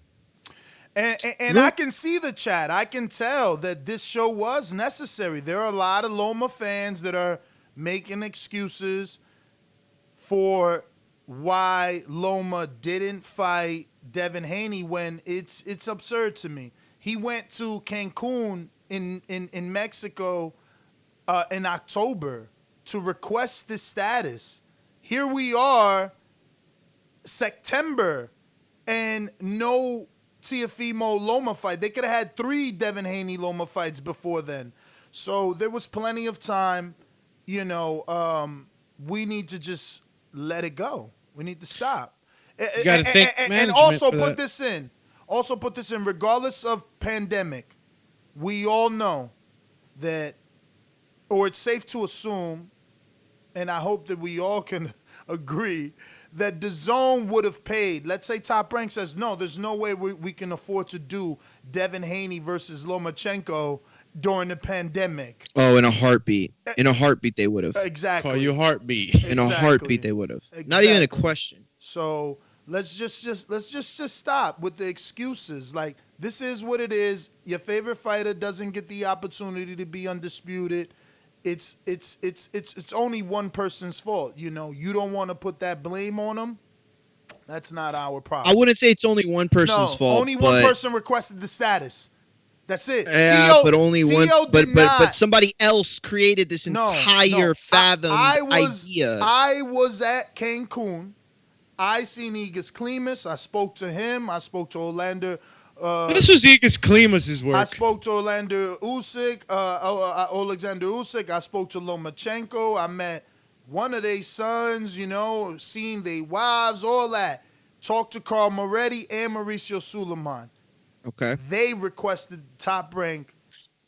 And I can see the chat. I can tell that this show was necessary. There are a lot of Loma fans that are making excuses for why Loma didn't fight Devin Haney when it's absurd to me. He went to Cancun in Mexico in October to request this status. Here we are, September, and no Teofimo Loma fight. They could have had 3 Devin Haney Loma fights before then. So there was plenty of time. We need to just let it go. We need to stop. You gotta thank management and also for put that. this in. Also put this in. Regardless of pandemic, we all know that, or it's safe to assume, and I hope that we all can agree, that Dazn would have paid. Let's say Top Rank says, no, there's no way we can afford to do Devin Haney versus Lomachenko during the pandemic. Oh, in a heartbeat. In a heartbeat, they would have. Exactly. Call you heartbeat. In a heartbeat, they would have. Not even a question. So let's just stop with the excuses. Like, this is what it is. Your favorite fighter doesn't get the opportunity to be undisputed. It's only one person's fault. You don't want to put that blame on them. That's not our problem. I wouldn't say it's only one person's fault. Only one person requested the status. That's it. Yeah, but only one. But somebody else created this entire idea. I was at Cancun. I seen Igis Klimas. I spoke to him. I spoke to Orlando. This was Igis Klimas' work. I spoke to Alexander Usyk. I spoke to Lomachenko. I met one of their sons, seen their wives, all that. Talked to Carl Moretti and Mauricio Suleiman. Okay. They requested Top Rank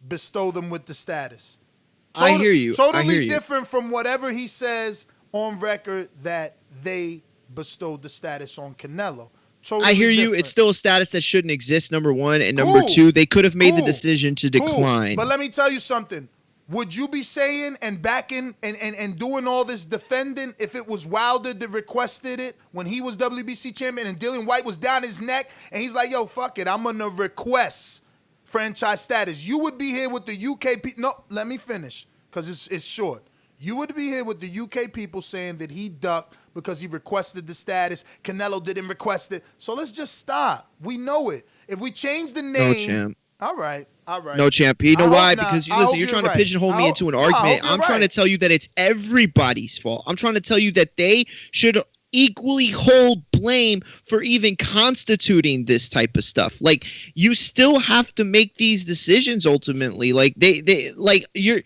bestow them with the status. I hear you. Totally different from whatever he says on record that they bestowed the status on Canelo. Totally I hear you. different. It's still a status that shouldn't exist, number one. And number two, they could have made the decision to decline. But let me tell you something. Would you be saying and backing and doing all this defending if it was Wilder that requested it when he was WBC champion and Dillian White was down his neck and he's like, yo, fuck it, I'm going to request franchise status. You would be here with the UK people. No, let me finish because it's short. You would be here with the UK people saying that he ducked because he requested the status. Canelo didn't request it. So let's just stop. We know it. If we change the name. No, champ. All right. No, champ. You know why? Because you're trying to pigeonhole me into an argument. I'm trying to tell you that it's everybody's fault. I'm trying to tell you that they should equally hold blame for even constituting this type of stuff. Like, you still have to make these decisions ultimately. Like they like you're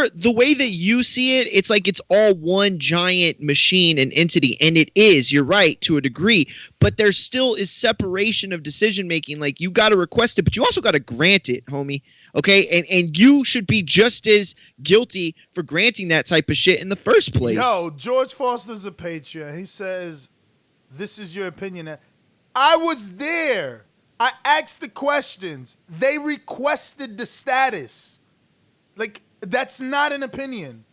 the way that you see it, it's like it's all one giant machine and entity, and it is, you're right, to a degree, but there still is separation of decision making. Like, you got to request it, but you also got to grant it, homie. Okay, and you should be just as guilty for granting that type of shit in the first place. Yo, George Foster's a patriot. He says, this is your opinion. I was there. I asked the questions. They requested the status. Like, that's not an opinion.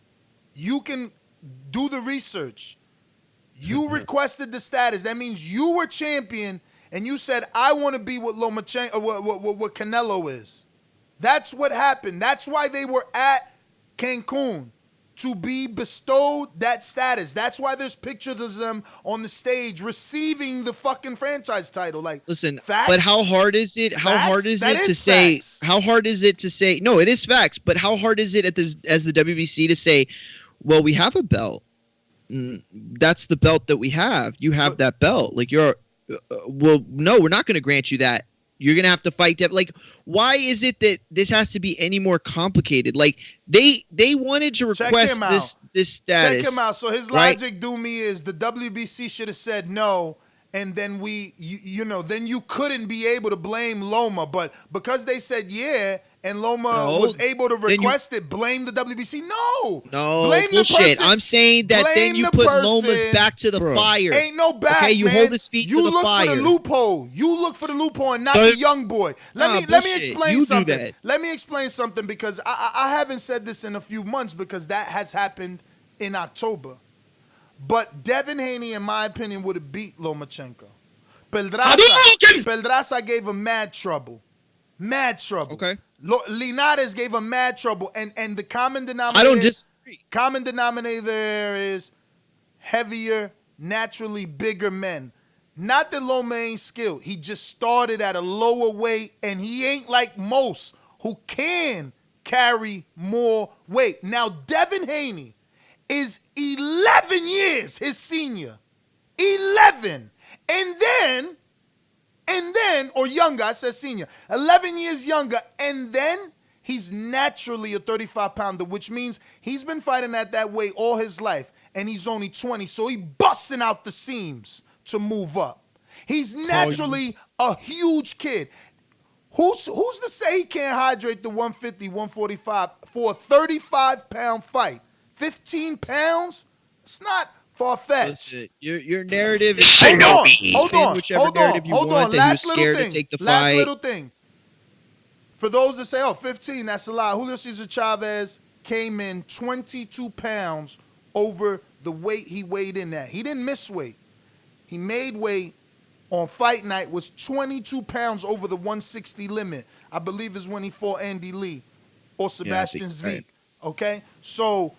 You can do the research. You requested the status. That means you were champion, and you said, I want to be what Lomachenko, what Canelo is. That's what happened. That's why they were at Cancun, to be bestowed that status. That's why there's pictures of them on the stage receiving the fucking franchise title. Like, listen, facts? But how hard is it? How hard is That it to is say? facts. How hard is it to say? No, it is facts. But how hard is it as the WBC to say, well, we have a belt. That's the belt that we have. You have that belt. Like, you're. Well, no, we're not going to grant you that. You're going to have to fight that. Like, why is it that this has to be any more complicated? Like, they wanted to request this status. Check him out. So his logic, do me, is the WBC should have said no, and then then you couldn't be able to blame Loma. But because they said yeah, and Loma was able to request it, blame the WBC. No, blame bullshit. the person. I'm saying that then you put Loma's back to the fire. Ain't no back, okay, you man. hold his feet to the fire. You look for the loophole. You look for the loophole and not the young boy. Let me explain something. Let me explain something because I haven't said this in a few months because that has happened in October. But Devin Haney, in my opinion, would have beat Lomachenko. Pedraza gave him mad trouble. Mad trouble. Okay. Linares gave him mad trouble. And the common denominator... I don't disagree. Common denominator there is heavier, naturally bigger men. Not that Loma ain't skilled. He just started at a lower weight, and he ain't like most who can carry more weight. Now, Devin Haney is 11 years his senior. 11. And then, or younger, I said senior. 11 years younger, and then he's naturally a 35-pounder, which means he's been fighting at that weight all his life, and he's only 20, so he busting out the seams to move up. He's naturally a huge kid. Who's to say he can't hydrate the 150, 145 for a 35-pound fight? 15 pounds? It's not far-fetched. Listen, your narrative is Hold on. Last little thing. For those that say, 15, that's a lie. Julio Cesar Chavez came in 22 pounds over the weight he weighed in at. He didn't miss weight. He made weight on fight night, was 22 pounds over the 160 limit. I believe is when he fought Andy Lee or Sebastian Zvick. Right. Okay? So,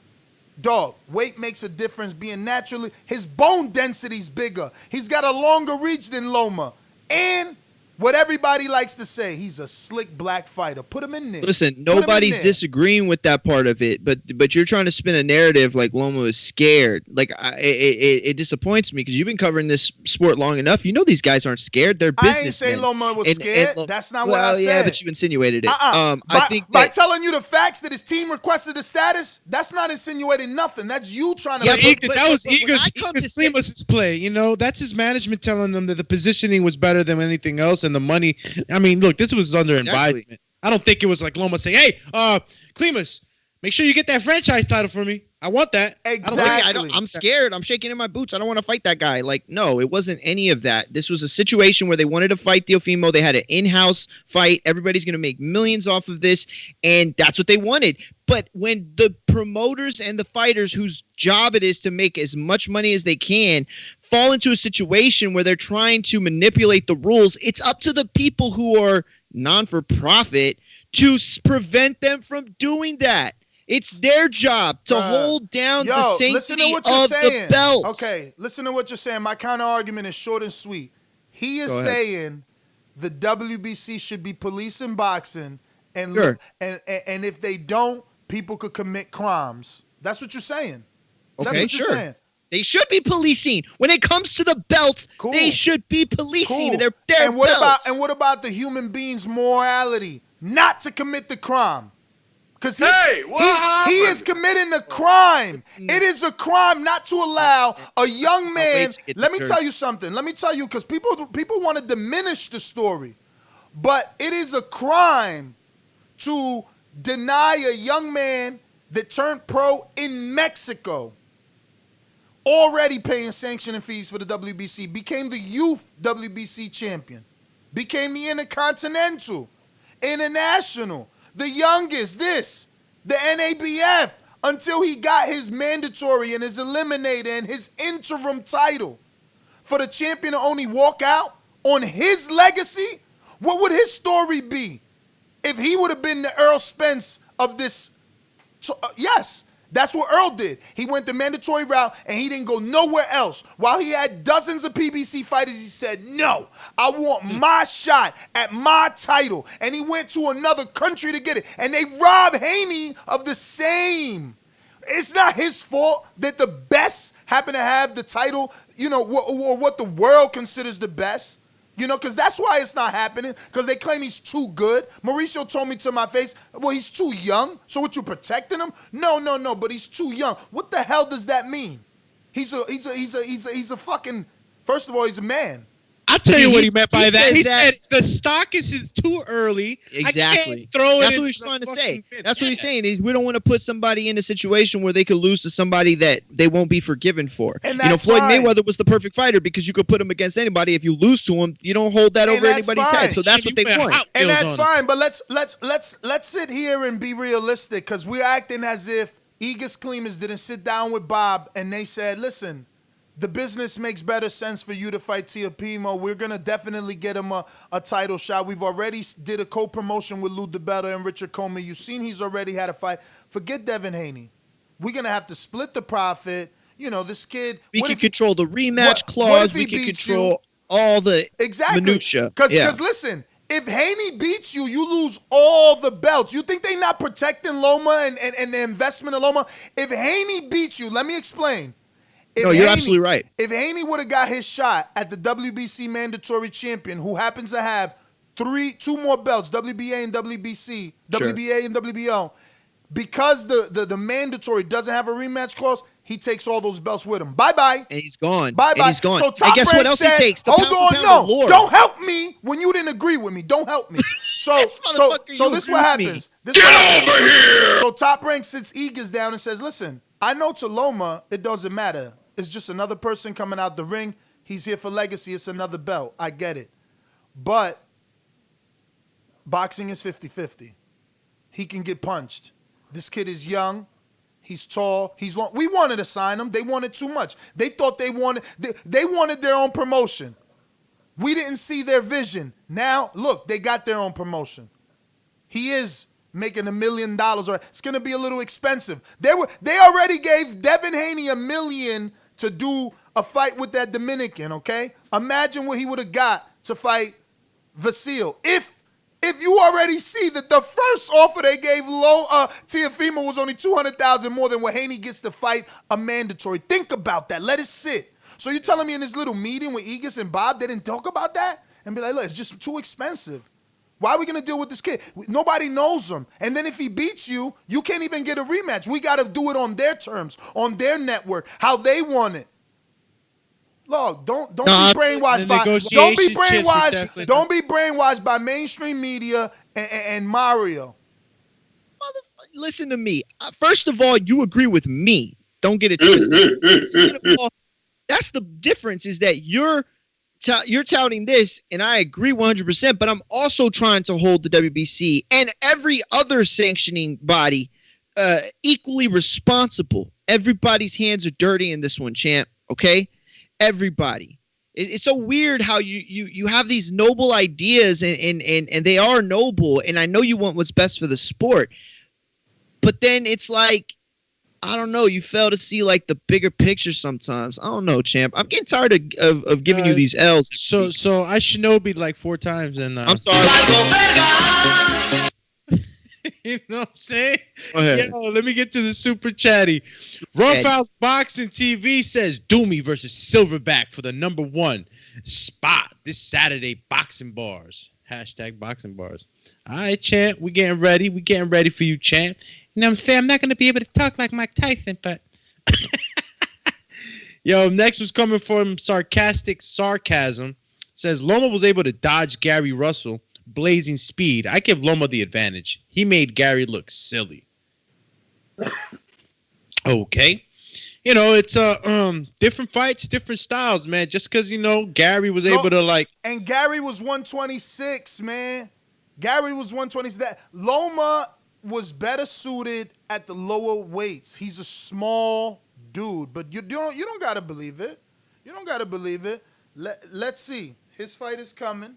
dog, weight makes a difference being naturally. His bone density's bigger. He's got a longer reach than Loma. And what everybody likes to say, he's a slick black fighter. Put him in there. Listen, nobody's disagreeing with that part of it, but you're trying to spin a narrative like Loma was scared. Like it disappoints me because you've been covering this sport long enough. You know these guys aren't scared; they're businessmen. I ain't say Loma was scared. That's not what I said. Yeah, but you insinuated it. I think by telling you the facts that his team requested the status, that's not insinuating nothing. That's you trying to. Yeah, that was Igor's Klimas' play. You know, that's his management telling them that the positioning was better than anything else. And the money, I mean, look, this was under advisement. I don't think it was like Loma saying, hey, Klimas, make sure you get that franchise title for me. I want that. Exactly. I'm scared. I'm shaking in my boots. I don't want to fight that guy. Like, no, it wasn't any of that. This was a situation where they wanted to fight Teofimo. They had an in-house fight. Everybody's going to make millions off of this, and that's what they wanted. But when the promoters and the fighters whose job it is to make as much money as they can fall into a situation where they're trying to manipulate the rules, it's up to the people who are non-for-profit to prevent them from doing that. It's their job to hold down the sanctity of the belt. Okay, listen to what you're saying. My counter argument is short and sweet. He is saying the WBC should be policing boxing, and if they don't, people could commit crimes. That's what you're saying. That's what you're saying. They should be policing. When it comes to the belts, they should be policing. They're their belts. What about the human being's morality? Not to commit the crime. Because he is committing a crime. It is a crime not to allow a young man. Let me tell you something. Let me tell you, because people want to diminish the story. But it is a crime to deny a young man that turned pro in Mexico, already paying sanctioning fees for the WBC, became the youth WBC champion, became the Intercontinental, International, the youngest, the NABF, until he got his mandatory and his eliminator and his interim title. For the champion to only walk out on his legacy, what would his story be if he would have been the Earl Spence of this? Yes, that's what Earl did. He went the mandatory route and he didn't go nowhere else. While he had dozens of PBC fighters, he said, no, I want my shot at my title. And he went to another country to get it. And they robbed Haney of the same. It's not his fault that the best happen to have the title, or what the world considers the best. Because that's why it's not happening, because they claim he's too good. Mauricio told me to my face, well, he's too young, so what, you protecting him? No, but he's too young. What the hell does that mean? He's a fucking First of all, he's a man. I'll tell you what he meant by that. He said the stock is too early. Exactly. I can't throw That's it what he's trying to say. That's what he's saying is we don't want to put somebody in a situation where they could lose to somebody that they won't be forgiven for. And Floyd Mayweather was the perft fighter because you could put him against anybody. If you lose to him, you don't hold that over anybody's head. So that's what they want. And that's fine. But let's sit here and be realistic, because we're acting as if Igis Klimas didn't sit down with Bob and they said, listen, the business makes better sense for you to fight Teofimo. We're going to definitely get him a title shot. We've already did a co-promotion with Lou DeBella and Richard Coleman. You've seen he's already had a fight. Forget Devin Haney. We're going to have to split the profit. You know, this kid. We can control the rematch clause. We can control all the minutia. Because listen, if Haney beats you, you lose all the belts. You think they not protecting Loma and the investment of Loma? If Haney beats you, let me explain. You're absolutely right. If Haney would have got his shot at the WBC mandatory champion, who happens to have two more belts, WBA and WBC, WBA and WBO, because the mandatory doesn't have a rematch clause, he takes all those belts with him. Bye-bye. And he's gone. Bye-bye. And he's gone. So Top guess Rank what else said, he takes? hold on, no. Don't help me when you didn't agree with me. Don't help me. So this is what happens. Get over here! So Top Rank sits Igis down and says, listen, I know to Loma, it doesn't matter. It's just another person coming out the ring. He's here for legacy. It's another belt. I get it. But boxing is 50-50. He can get punched. This kid is young. He's tall. He's long. We wanted to sign him. They wanted too much. They thought they wanted their own promotion. We didn't see their vision. Now, look, they got their own promotion. He is making $1 million. Or it's going to be a little expensive. They already gave Devin Haney $1 million to do a fight with that Dominican, okay? Imagine what he would have got to fight Vasiliy. If you already see that the first offer they gave Teofimo was only $200,000 more than what Haney gets to fight a mandatory. Think about that. Let it sit. So you're telling me in this little meeting with Igis and Bob, they didn't talk about that? And be like, look, it's just too expensive. Why are we going to deal with this kid? Nobody knows him. And then if he beats you, you can't even get a rematch. We got to do it on their terms, on their network, how they want it. Look, don't be brainwashed by mainstream media and Mario. Listen to me. First of all, you agree with me. Don't get it twisted. Second of all, that's the difference, is that you're touting this, and I agree 100%, but I'm also trying to hold the WBC and every other sanctioning body equally responsible. Everybody's hands are dirty in this one, champ, okay? Everybody. It's so weird how you have these noble ideas, and they are noble, and I know you want what's best for the sport, but then it's like, I don't know, you fail to see like the bigger picture sometimes. I don't know, champ. I'm getting tired of giving you these L's. So I shinobi'd like 4 times, and I'm sorry. You know what I'm saying? Go ahead. Yo, let me get to the super chatty. Roughhouse Boxing TV says Doomy versus Silverback for the #1 spot this Saturday. Boxing bars. # boxing bars. All right, champ. We getting ready. We getting ready for you, champ. You know what I'm saying? I'm not going to be able to talk like Mike Tyson, but... Yo, next was coming from Sarcastic Sarcasm. Says Loma was able to dodge Gary Russell. Blazing speed. I give Loma the advantage. He made Gary look silly. Okay. You know, it's different fights, different styles, man. Just because, you know, Gary was able to like... And Gary was 126, man. Gary was 126. Loma was better suited at the lower weights. He's a small dude, but you don't gotta believe it. You don't gotta believe it. Let's see. His fight is coming.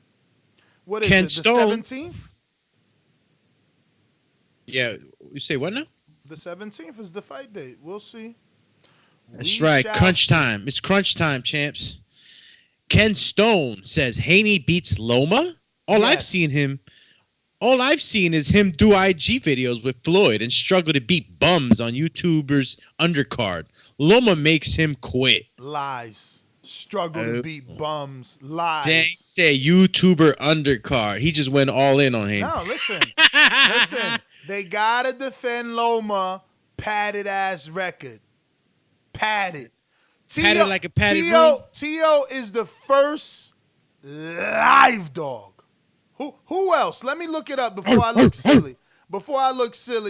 What is it? Stone. The 17th? Yeah. You say what now? The 17th is the fight date. We'll see. That's right. Crunch time. It's crunch time, champs. Ken Stone says Haney beats Loma. All I've seen is him do IG videos with Floyd and struggle to beat bums on YouTubers undercard. Loma makes him quit. Lies. Struggle to beat bums. Lies. Dang, say YouTuber undercard. He just went all in on him. No, listen. Listen. They gotta defend Loma. Padded ass record. Padded. Patted like a patted Tio is the first live dog. Who else? Let me look it up before I look silly.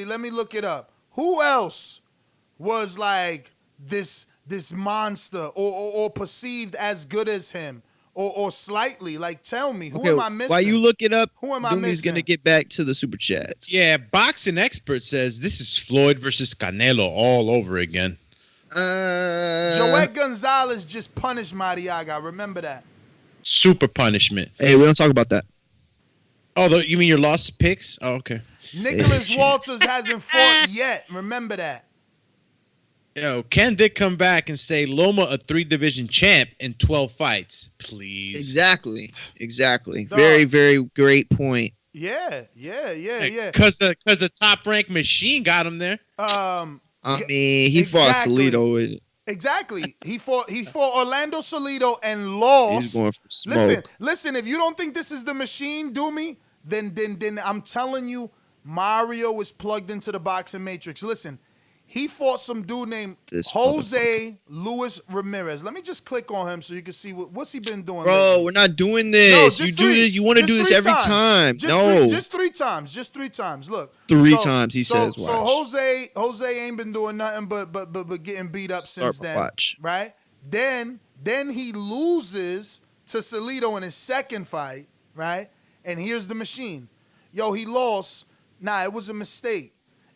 Let me look it up. Who else was like this monster or perceived as good as him or slightly? Like, tell me, who am I missing? While you look it up, who am I missing? He's gonna get back to the super chats. Yeah, boxing expert says this is Floyd versus Canelo all over again. Joet Gonzalez just punished Mariaga. Remember that. Super punishment. Hey, we don't talk about that. Oh, you mean your lost picks? Oh, okay. Nicholas Walters hasn't fought yet. Remember that. Yo, Ken did come back and say Loma a 3-division champ in 12 fights. Please. Exactly. Dog. Very, very great point. Yeah. Because the top ranked machine got him there. I mean, he fought Salido. Exactly. He fought Orlando Salido and lost. He's going for smoke. Listen. If you don't think this is the machine, do me. Then I'm telling you, Mario is plugged into the boxing matrix. Listen, he fought some dude named Jose Luis Ramirez. Let me just click on him so you can see what's he been doing. Bro, lately. we're not doing this. No, you do this. You want to do this every time. Just three times. Look. Three times, he says. So Jose ain't been doing nothing but getting beat up since then. Watch. Right? Then he loses to Salido in his second fight, right? And here's the machine. Yo, he lost. Nah, it was a mistake.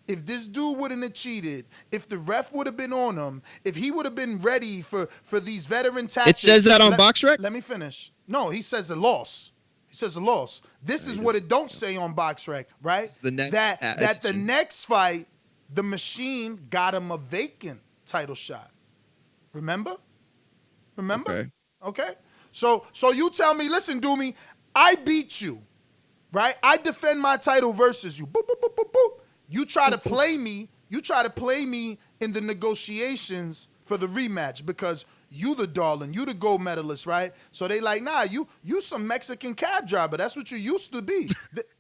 If this dude wouldn't have cheated, if the ref would have been on him, if he would have been ready for these veteran tactics. It says that on BoxRec? Let me finish. No, he says a loss. This is what it don't say on BoxRec, right? The next the next fight, the machine got him a vacant title shot. Remember? Okay. So you tell me, listen, Doomy, I beat you, right? I defend my title versus you. Boop, boop, boop, boop, boop. You try to play me in the negotiations for the rematch because you the darling, you the gold medalist, right? So they like, nah, you some Mexican cab driver. That's what you used to be.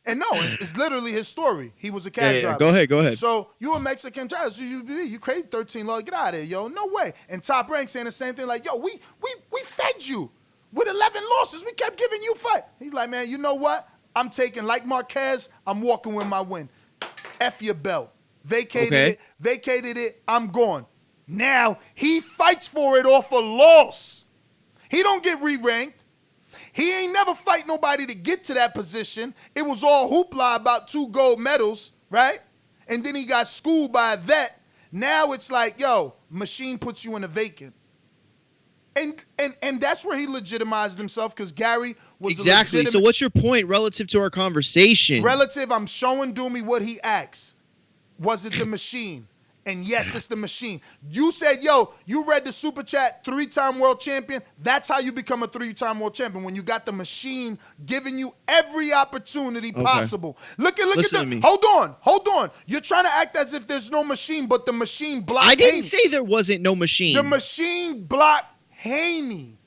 And no, it's literally his story. He was a cab driver. Go ahead. So you a Mexican driver. So you crazy 13 law. Get out of here, yo. No way. And Top Rank saying the same thing like, yo, we fed you with 11 losses. We kept giving you fight. He's like, man, you know what? I'm taking, like Marquez, I'm walking with my win. F your belt. Vacated it, I'm gone. Now, he fights for it off a loss. He don't get re-ranked. He ain't never fight nobody to get to that position. It was all hoopla about 2 gold medals, right? And then he got schooled by a vet. Now it's like, yo, machine puts you in a vacant. And that's where he legitimized himself because Gary was exactly. So what's your point relative to our conversation? I'm showing Doomy what he asks. Was it the machine? And yes, it's the machine. You said, yo, you read the super chat, 3-time world champion. That's how you become a 3-time world champion, when you got the machine giving you every opportunity possible. Look at the. Hold on. You're trying to act as if there's no machine, but the machine blocked. I didn't say there wasn't no machine. The machine blocked Haney.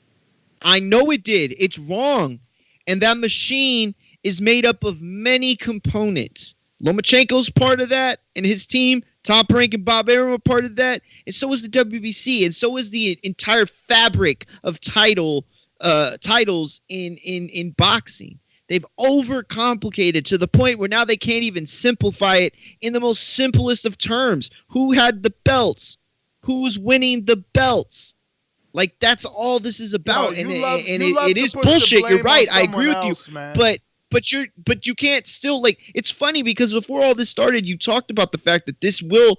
I know it did. It's wrong. And that machine is made up of many components. Lomachenko's part of that, and his team, Top Rank and Bob Arum, are part of that, and so is the WBC, and so is the entire fabric of titles in boxing. They've overcomplicated to the point where now they can't even simplify it in the most simplest of terms. Who had the belts? Who's winning the belts? Like, that's all this is about, it is bullshit. You're right. I agree with you, man. But you can't still, like, it's funny because before all this started, you talked about the fact that this will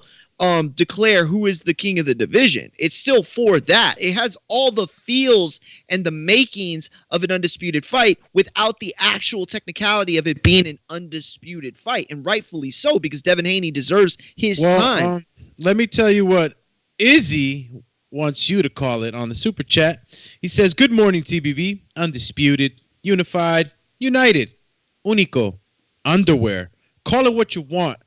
declare who is the king of the division. It's still for that. It has all the feels and the makings of an undisputed fight without the actual technicality of it being an undisputed fight, and rightfully so, because Devin Haney deserves his time. Let me tell you what Izzy wants you to call it on the super chat. He says, good morning, TBV. Undisputed, unified, united, único, underwear. Call it what you want.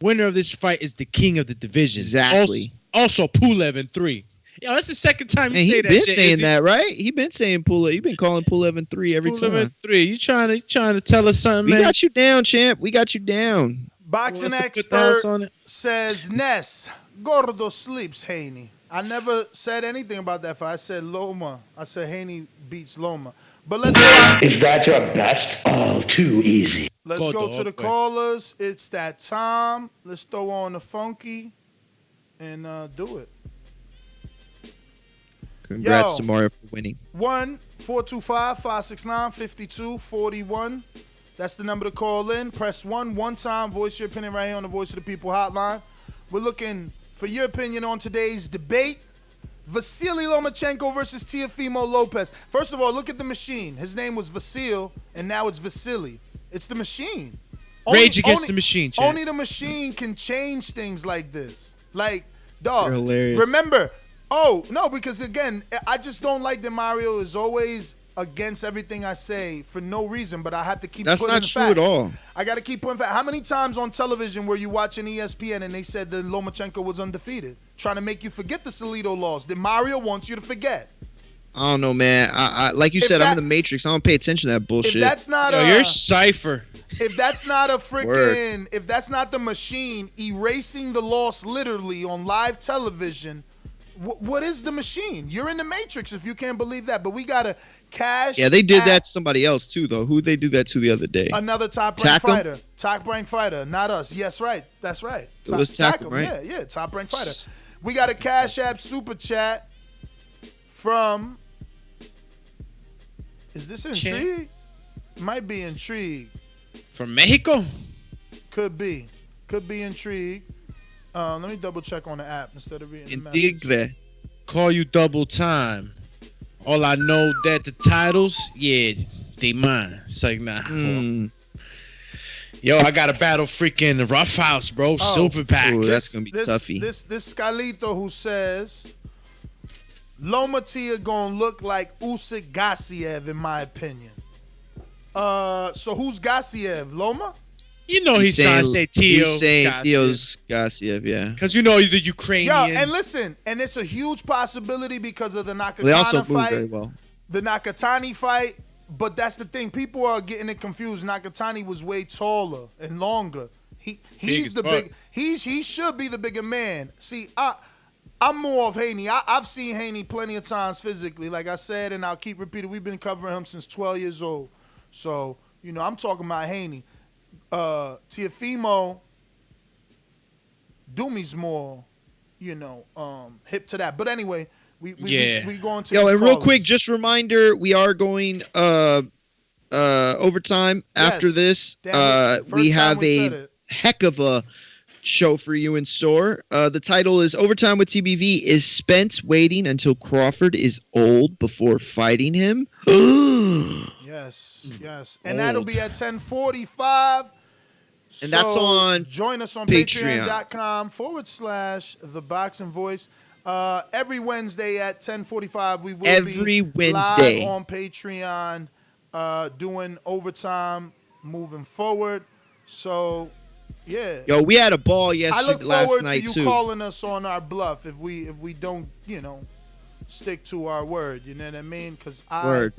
Winner of this fight is the king of the division. Exactly. Also Pulev in 3. Yo, that's the second time you say that shit. He's been saying that, right? He's been saying Pulev. You've been calling Pulev in 3 every time. Pulev in 3. You trying to tell us something, man? We got you down, champ. We got you down. Boxing expert says, Ness, Gordo sleeps, Haney. I never said anything about that fight. I said Loma. I said Haney beats Loma. But let's go. Is that your best? Oh, too easy. Let's go to the callers. It's that time. Let's throw on the funky and do it. Congrats to Mario for winning. 1-425-569-5241. That's the number to call in. Press 1 one time. Voice your opinion right here on the Voice of the People hotline. We're looking for your opinion on today's debate. Vasiliy Lomachenko versus Teofimo Lopez. First of all, look at the machine. His name was Vasil, and now it's Vasily. It's the machine. Rage against the machine, champ. Only the machine can change things like this. Like, dog, You're hilarious. remember, no, because again, I just don't like that Mario is always against everything I say for no reason, but I have to keep That's putting not the true facts. at all. I got to keep putting facts. How many times on television were you watching ESPN and they said that Lomachenko was undefeated? Trying to make you forget the Salido loss that Mario wants you to forget. I don't know, man. I like you said, I'm in the Matrix. I don't pay attention to that bullshit. If that's not you're Cypher. If that's not a freaking, if that's not the machine erasing the loss literally on live television, what is the machine? You're in the Matrix if you can't believe that. But we gotta cash. Yeah, they did that to somebody else too, though. Who they do that to the other day? Another top-ranked fighter. Top-ranked fighter, not us. Yes, right. That's right. It was Tackle, right? Yeah, top-ranked fighter. We got a Cash App super chat from. Is this Intrigue? Might be Intrigue. From Mexico? Could be Intrigue. Let me double check on the app instead of reading the message. Call you double time. All I know that the titles, yeah, they mine. It's like, nah. Yo, I got to battle freaking Rough House, bro. Silverback. Ooh, that's going to be toughy. This Scalito who says, Loma Tia going to look like Usyk Gassiev, in my opinion. So who's Gassiev? Loma? You know he's trying to say Teo. He's saying Teo's Gassiev, yeah. Because you know the Ukrainian. Yeah, and listen, and it's a huge possibility because of the They also Nakatani move fight. very well. The Nakatani fight, but that's the thing. People are getting it confused. Nakatani was way taller and longer. He's the big. He should be the bigger man. See, I'm more of Haney. I've seen Haney plenty of times physically, like I said, and I'll keep repeating. We've been covering him since 12 years old. So, I'm talking about Haney. Teofimo, Doomy's more, hip to that. But anyway, we going to and real quick, just reminder, we are going overtime after this. We have a heck of a show for you in store. The title is Overtime with TBV. Is Spence waiting until Crawford is old before fighting him? Yes. And that'll be at 10:45. And that's on join us on Patreon. patreon.com/The Boxing Voice. Every Wednesday at 10:45, we will be live on Patreon doing overtime moving forward. So, yeah. Yo, we had a ball last night, I look forward to you calling us on our bluff if we don't, stick to our word. You know what I mean? Because I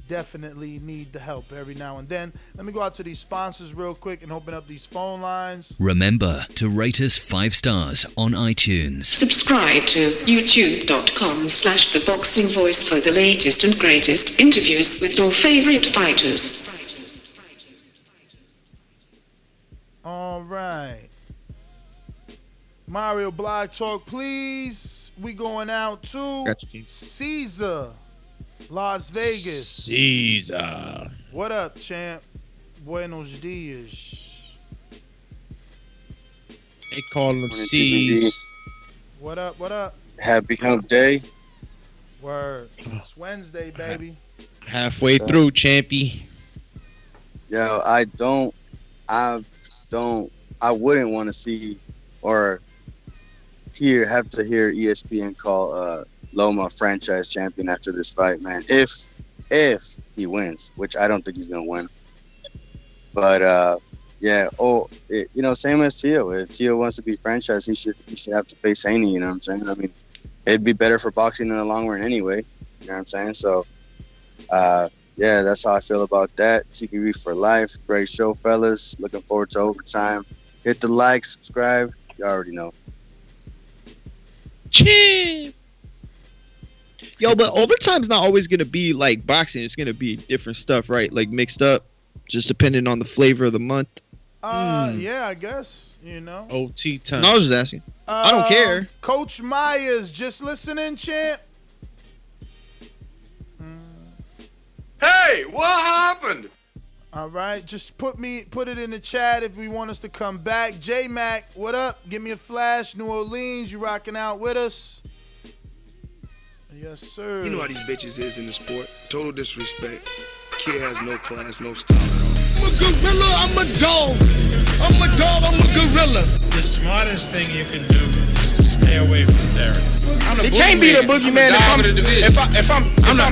definitely need the help every now and then. Let me go out to these sponsors real quick and open up these phone lines. Remember to rate us 5 stars on iTunes. Subscribe to youtube.com/The Boxing Voice for the latest and greatest interviews with your favorite fighters. All right. Mario Blog Talk, please. We going out to Caesar, Las Vegas. Caesar. What up, champ? Buenos dias. They call him C's. What up? Happy hump day. Word. It's Wednesday, baby. Halfway through, champy. Yo, I wouldn't want to see or have to hear ESPN call Loma franchise champion after this fight, man. If he wins, which I don't think he's gonna win. But same as Teo. If Teo wants to be franchise, he should have to face Haney. You know what I'm saying? I mean, it'd be better for boxing in the long run anyway. You know what I'm saying? So, that's how I feel about that. TBV for life. Great show, fellas. Looking forward to overtime. Hit the like, subscribe. You already know. Cheers. Yo, but overtime's not always gonna be like boxing. It's gonna be different stuff, right? Like mixed up, just depending on the flavor of the month. Yeah, I guess, OT time. No, I was just asking. I don't care. Coach Myers, just listening, champ. Hey, what happened? All right, just put it in the chat if we want us to come back. J-Mac, what up? Give me a flash. New Orleans, you rocking out with us? Yes, sir. You know how these bitches is in the sport. Total disrespect. Kid has no class, no style at all. I'm a gorilla, I'm a dog. I'm a dog, I'm a gorilla. The smartest thing you can do is to stay away from Derek. It can't be the boogeyman if I'm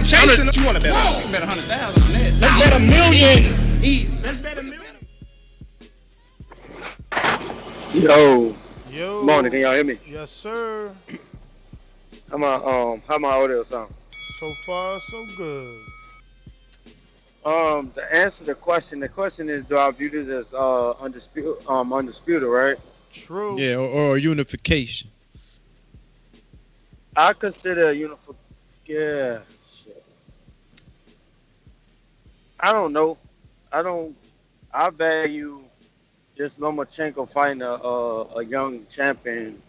chasing. You want to bet? You can bet 100,000 on that. Let's bet $1 million. Easy. Let's bet $1 million. Yo. Morning, can y'all hear me? Yes, sir. How my audio sound? So far, so good. To answer the question is, do I view this as undisputed, right? True. Yeah, or unification. I consider unification. Yeah, shit. I don't know. I value just Lomachenko fighting a young champion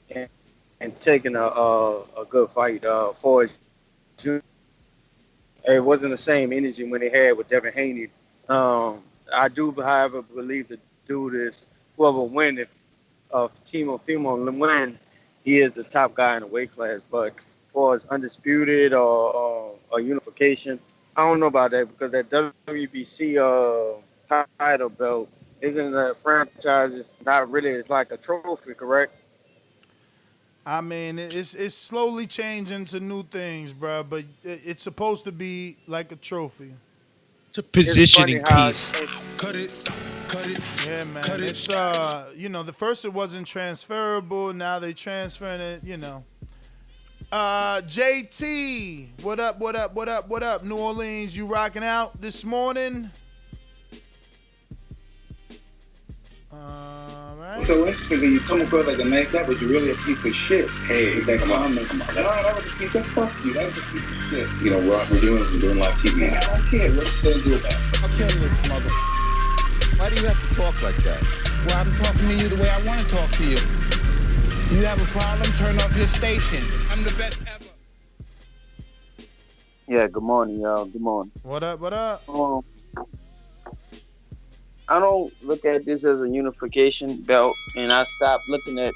and taking a good fight for his junior. It wasn't the same energy when they had with Devin Haney. I do, however, believe the dude is whoever win. If Teofimo win, he is the top guy in the weight class. But as far as undisputed or unification, I don't know about that because that WBC title belt isn't a franchise. It's not really. It's like a trophy, correct? I mean, it's slowly changing to new things, bro. But it's supposed to be like a trophy. It's a positioning piece. Cut it. Yeah, man. It's the first it wasn't transferable. Now they transferring it. JT, what up? New Orleans, you rocking out this morning? Right. So interesting that you come across like a nice guy, but you're really a piece of shit. Hey, that comment. No, that was a piece of fuck you. That was a piece of shit. We're doing live TV. Man, I don't care. What you gonna do about it? I'll tell you this, mother. Why do you have to talk like that? Well, I'm talking to you the way I want to talk to you. You have a problem? Turn off your station. I'm the best ever. Yeah. Good morning, y'all. Good morning. What up? I don't look at this as a unification belt, and I stopped looking at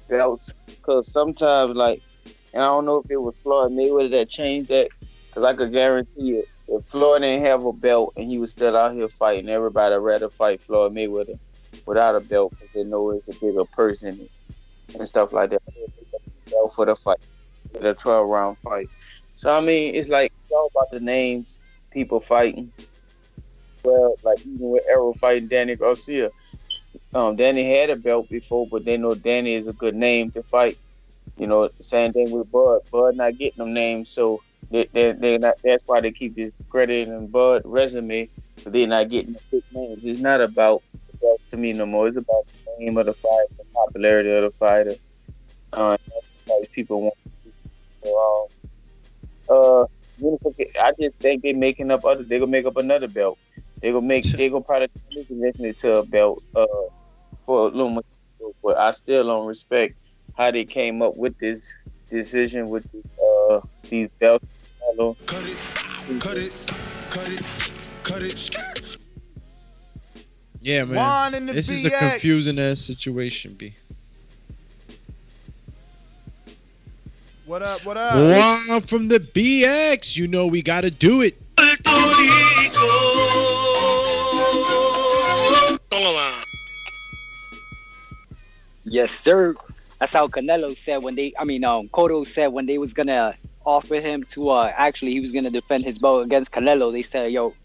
belts because sometimes, and I don't know if it was Floyd Mayweather that changed that, because I could guarantee it. If Floyd didn't have a belt and he was still out here fighting, everybody would rather fight Floyd Mayweather without a belt because they know it's a bigger person and stuff like that. Belt for the fight, the 12-round fight. So, I mean, it's all about the names, people fighting. Well, even with Errol fighting Danny Garcia, Danny had a belt before, but they know Danny is a good name to fight. Same thing with Bud. Bud not getting them names, so they're not. That's why they keep discrediting Bud resume. So they're not getting the big names. It's not about the belt to me no more. It's about the name of the fight, the popularity of the fighter. People want. I just think they're making up other. They're gonna make up another belt. They're gonna probably transition it to a belt for Loma, but I still don't respect how they came up with this decision with these belts. Cut it. Yeah, man. This is a confusing ass situation, B. What up? Juan from the BX. We gotta do it. Yes, sir. That's how Canelo said Cotto said when they was gonna offer him to actually he was gonna defend his belt against Canelo. They said, "Yo,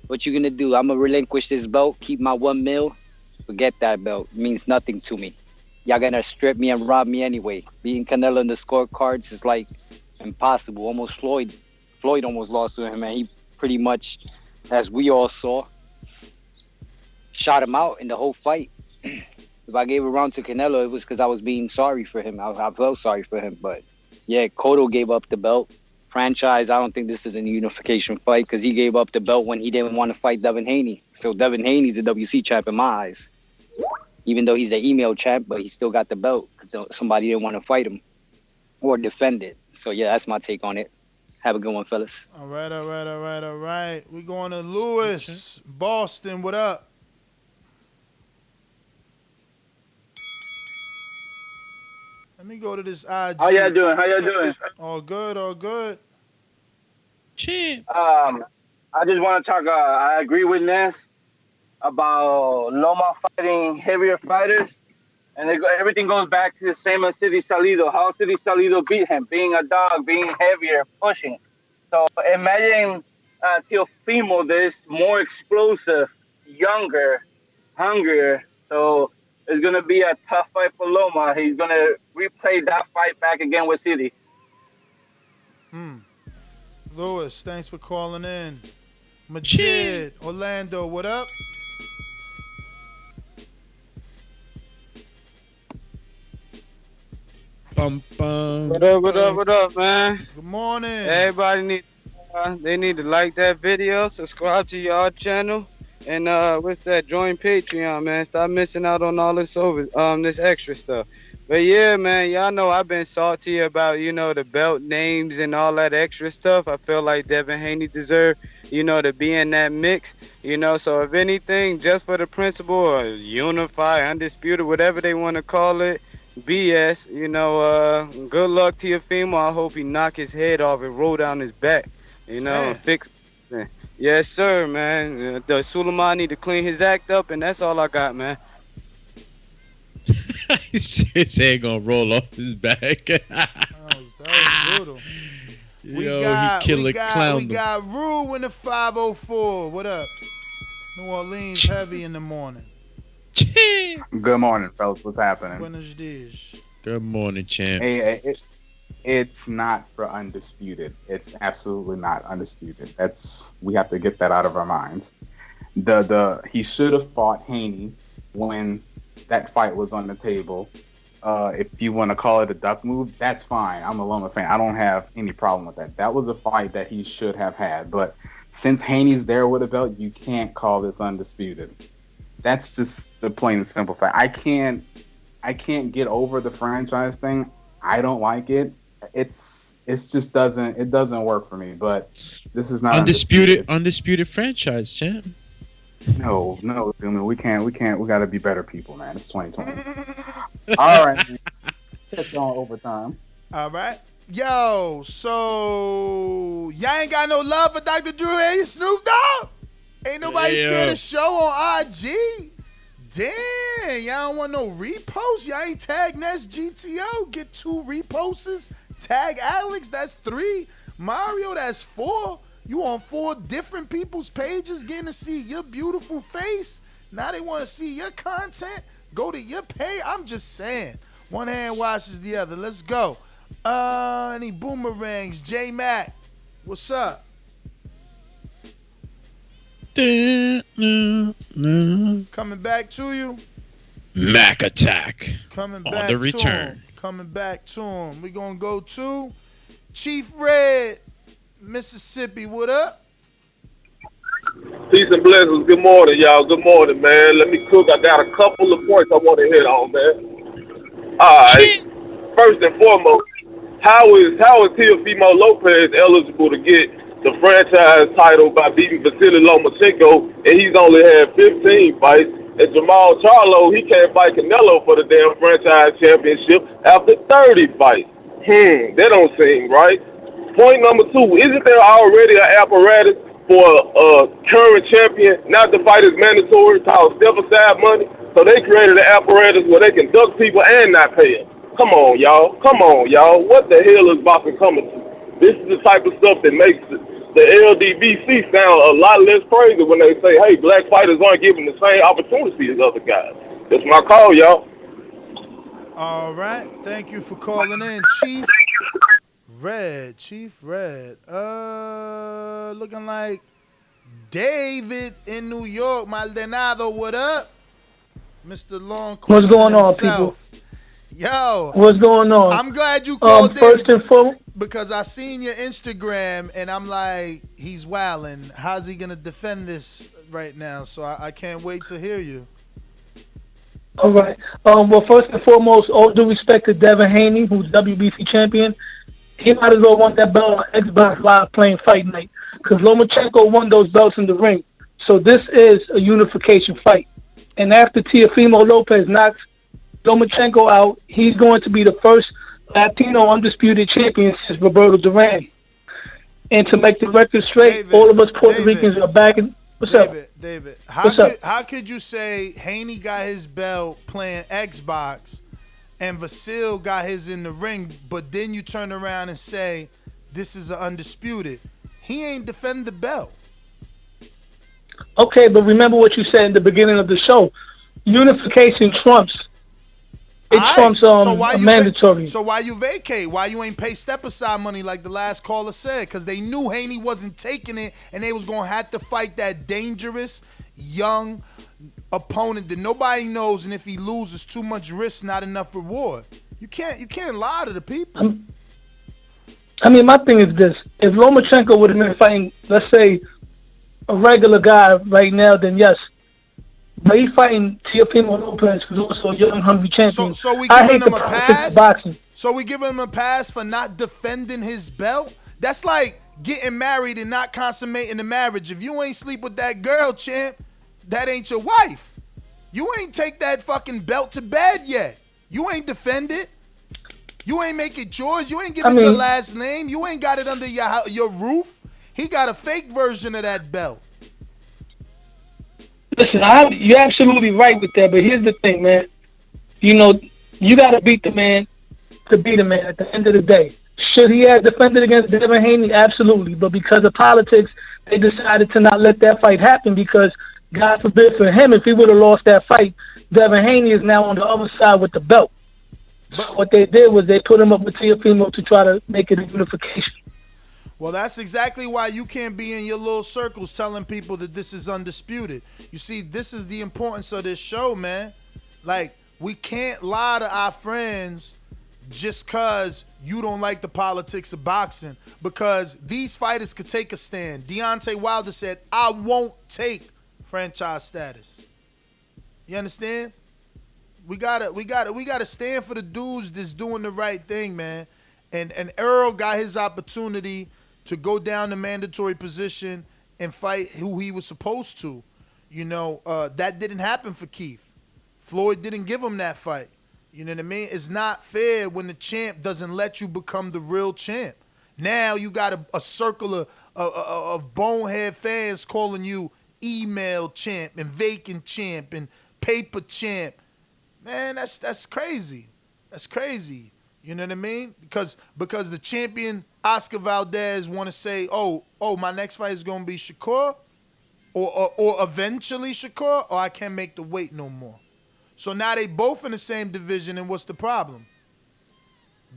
what you gonna do? I'm gonna relinquish this belt, keep my $1 million. Forget that belt. It means nothing to me. Y'all gonna strip me and rob me anyway. Beating Canelo in the scorecards is impossible. Almost Floyd almost lost to him, and he pretty much, as we all saw, shot him out in the whole fight. If I gave a round to Canelo, it was because I was being sorry for him. I felt sorry for him, but yeah, Cotto gave up the belt. Franchise, I don't think this is a unification fight because he gave up the belt when he didn't want to fight Devin Haney. So Devin Haney's the WC champ in my eyes. Even though he's the email champ, but he still got the belt because somebody didn't want to fight him or defend it. So, yeah, that's my take on it. Have a good one, fellas. All right. We going to Lewis, Boston. What up? Let me go to this IG. How y'all doing? All good. Champ. I just want to talk. I agree with Ness about Loma fighting heavier fighters, and everything goes back to the same as City Salido. How City Salido beat him, being a dog, being heavier, pushing. So imagine Teofimo, this more explosive, younger, hungrier. So it's gonna be a tough fight for Loma. He's gonna replay that fight back again with City. Lewis, thanks for calling in. Majid, Orlando, what up? What up, man? Good morning. Everybody they need to like that video, subscribe to y'all channel, and what's that? Join Patreon, man. Stop missing out on all this this extra stuff. But yeah, man, y'all know I've been salty about, the belt names and all that extra stuff. I feel like Devin Haney deserved, to be in that mix, So if anything, just for the principle or unify, undisputed, whatever they want to call it, BS, good luck to Teofimo. I hope he knock his head off and roll down his back, and fix. Yes, sir, man. The Suleiman need to clean his act up, and that's all I got, man. His head gonna roll off his back. That was brutal. We got Rue in the 504. What up? New Orleans heavy in the morning. Good morning, fellas. What's happening? Buenos dias. Good morning, champ. Hey, it's not for undisputed. It's absolutely not undisputed. We have to get that out of our minds. He should have fought Haney when that fight was on the table. If you want to call it a duck move, that's fine. I'm a Loma fan. I don't have any problem with that. That was a fight that he should have had. But since Haney's there with a belt, you can't call this undisputed. That's just the plain and simple fact. I can't get over the franchise thing. I don't like it. It just doesn't work for me. But this is not undisputed franchise, champ. No, I mean, we can't. We got to be better people, man. It's 2020. All right, man. Catch on overtime. All right. Yo, so y'all ain't got no love for Dr. Drew and Snoop Dogg? Ain't nobody share the show on IG? Damn, y'all don't want no reposts? Y'all ain't tag Ness GTO? Get 2 reposts? Tag Alex, that's 3. Mario, that's 4. You on 4 different people's pages getting to see your beautiful face? Now they want to see your content? Go to your page? I'm just saying. One hand washes the other. Let's go. Any boomerangs? J-Mac, what's up? Coming back to you. Mac attack. Coming on back the to return. him. Coming back to him. We're going to go to Chief Red, Mississippi. What up? Peace and blessings. Good morning, y'all. Good morning, man. Let me cook. I got a couple of points I want to hit on, man. All right. First and foremost, how is Teofimo Lopez eligible to get the franchise title by beating Vasiliy Lomachenko, and he's only had 15 fights? And Jamal Charlo, he can't fight Canelo for the damn franchise championship after 30 fights. That don't seem right. Point number 2, isn't there already an apparatus for a current champion not to fight is mandatory called step aside money? So they created an apparatus where they can duck people and not pay them. Come on, y'all. What the hell is boxing coming to? This is the type of stuff that makes the LDBC sound a lot less crazy when they say, hey, black fighters aren't given the same opportunity as other guys. That's my call, y'all. All right. Thank you for calling in, Chief Red. Looking like David in New York. Maldonado, what up? Mr. Long What's going on, himself. people? Yo. What's going on? I'm glad you called in. First and foremost. because I seen your Instagram and I'm like, he's wilding. How's he gonna defend this right now? So I can't wait to hear you. All right. Well, first and foremost, all due respect to Devin Haney, who's WBC champion. He might as well want that belt on Xbox Live playing Fight Night, because Lomachenko won those belts in the ring. So this is a unification fight. And after Teofimo Lopez knocks Lomachenko out, he's going to be the first Latino undisputed champion since Roberto Duran. And to make the record straight, all of us Puerto Ricans are back in. What's up? David, What's up? How could you say Haney got his belt playing Xbox and Vasiliy got his in the ring, but then you turn around and say this is an undisputed? He ain't defend the belt. Okay, but remember what you said in the beginning of the show. Unification trumps. It trumps mandatory. So why you vacate? Why you ain't pay step aside money like the last caller said? Because they knew Haney wasn't taking it, and they was gonna have to fight that dangerous young opponent that nobody knows, and if he loses, too much risk, not enough reward. You can't lie to the people. I mean, my thing is this: if Lomachenko would have been fighting, let's say, a regular guy right now, then yes. But he's fighting Teofimo Lopez, who's also a young, hungry champion. So we giving him a pass? So we giving him a pass for not defending his belt? That's like getting married and not consummating the marriage. If you ain't sleep with that girl, champ, that ain't your wife. You ain't take that fucking belt to bed yet. You ain't defend it. You ain't make it yours. You ain't give it your last name. You ain't got it under your roof. He got a fake version of that belt. Listen, you're absolutely right with that, but here's the thing, man. You know, you got to beat the man to be the man at the end of the day. Should he have defended against Devin Haney? Absolutely. But because of politics, they decided to not let that fight happen because, God forbid for him, if he would have lost that fight, Devin Haney is now on the other side with the belt. But what they did was they put him up with Teofimo to try to make it a unification. Well, that's exactly why you can't be in your little circles telling people that this is undisputed. You see, this is the importance of this show, man. Like, we can't lie to our friends just because you don't like the politics of boxing, because these fighters could take a stand. Deontay Wilder said, I won't take franchise status. You understand? We gotta stand for the dudes that's doing the right thing, man. And Earl got his opportunity to go down the mandatory position and fight who he was supposed to. You know, that didn't happen for Keith. Floyd didn't give him that fight. You know what I mean? It's not fair when the champ doesn't let you become the real champ. Now you got a circle of bonehead fans calling you email champ and vacant champ and paper champ. Man, that's crazy. That's crazy. You know what I mean? Because the champion Oscar Valdez want to say, oh, my next fight is gonna be Shakur, or eventually Shakur, or I can't make the weight no more. So now they both in the same division, and what's the problem?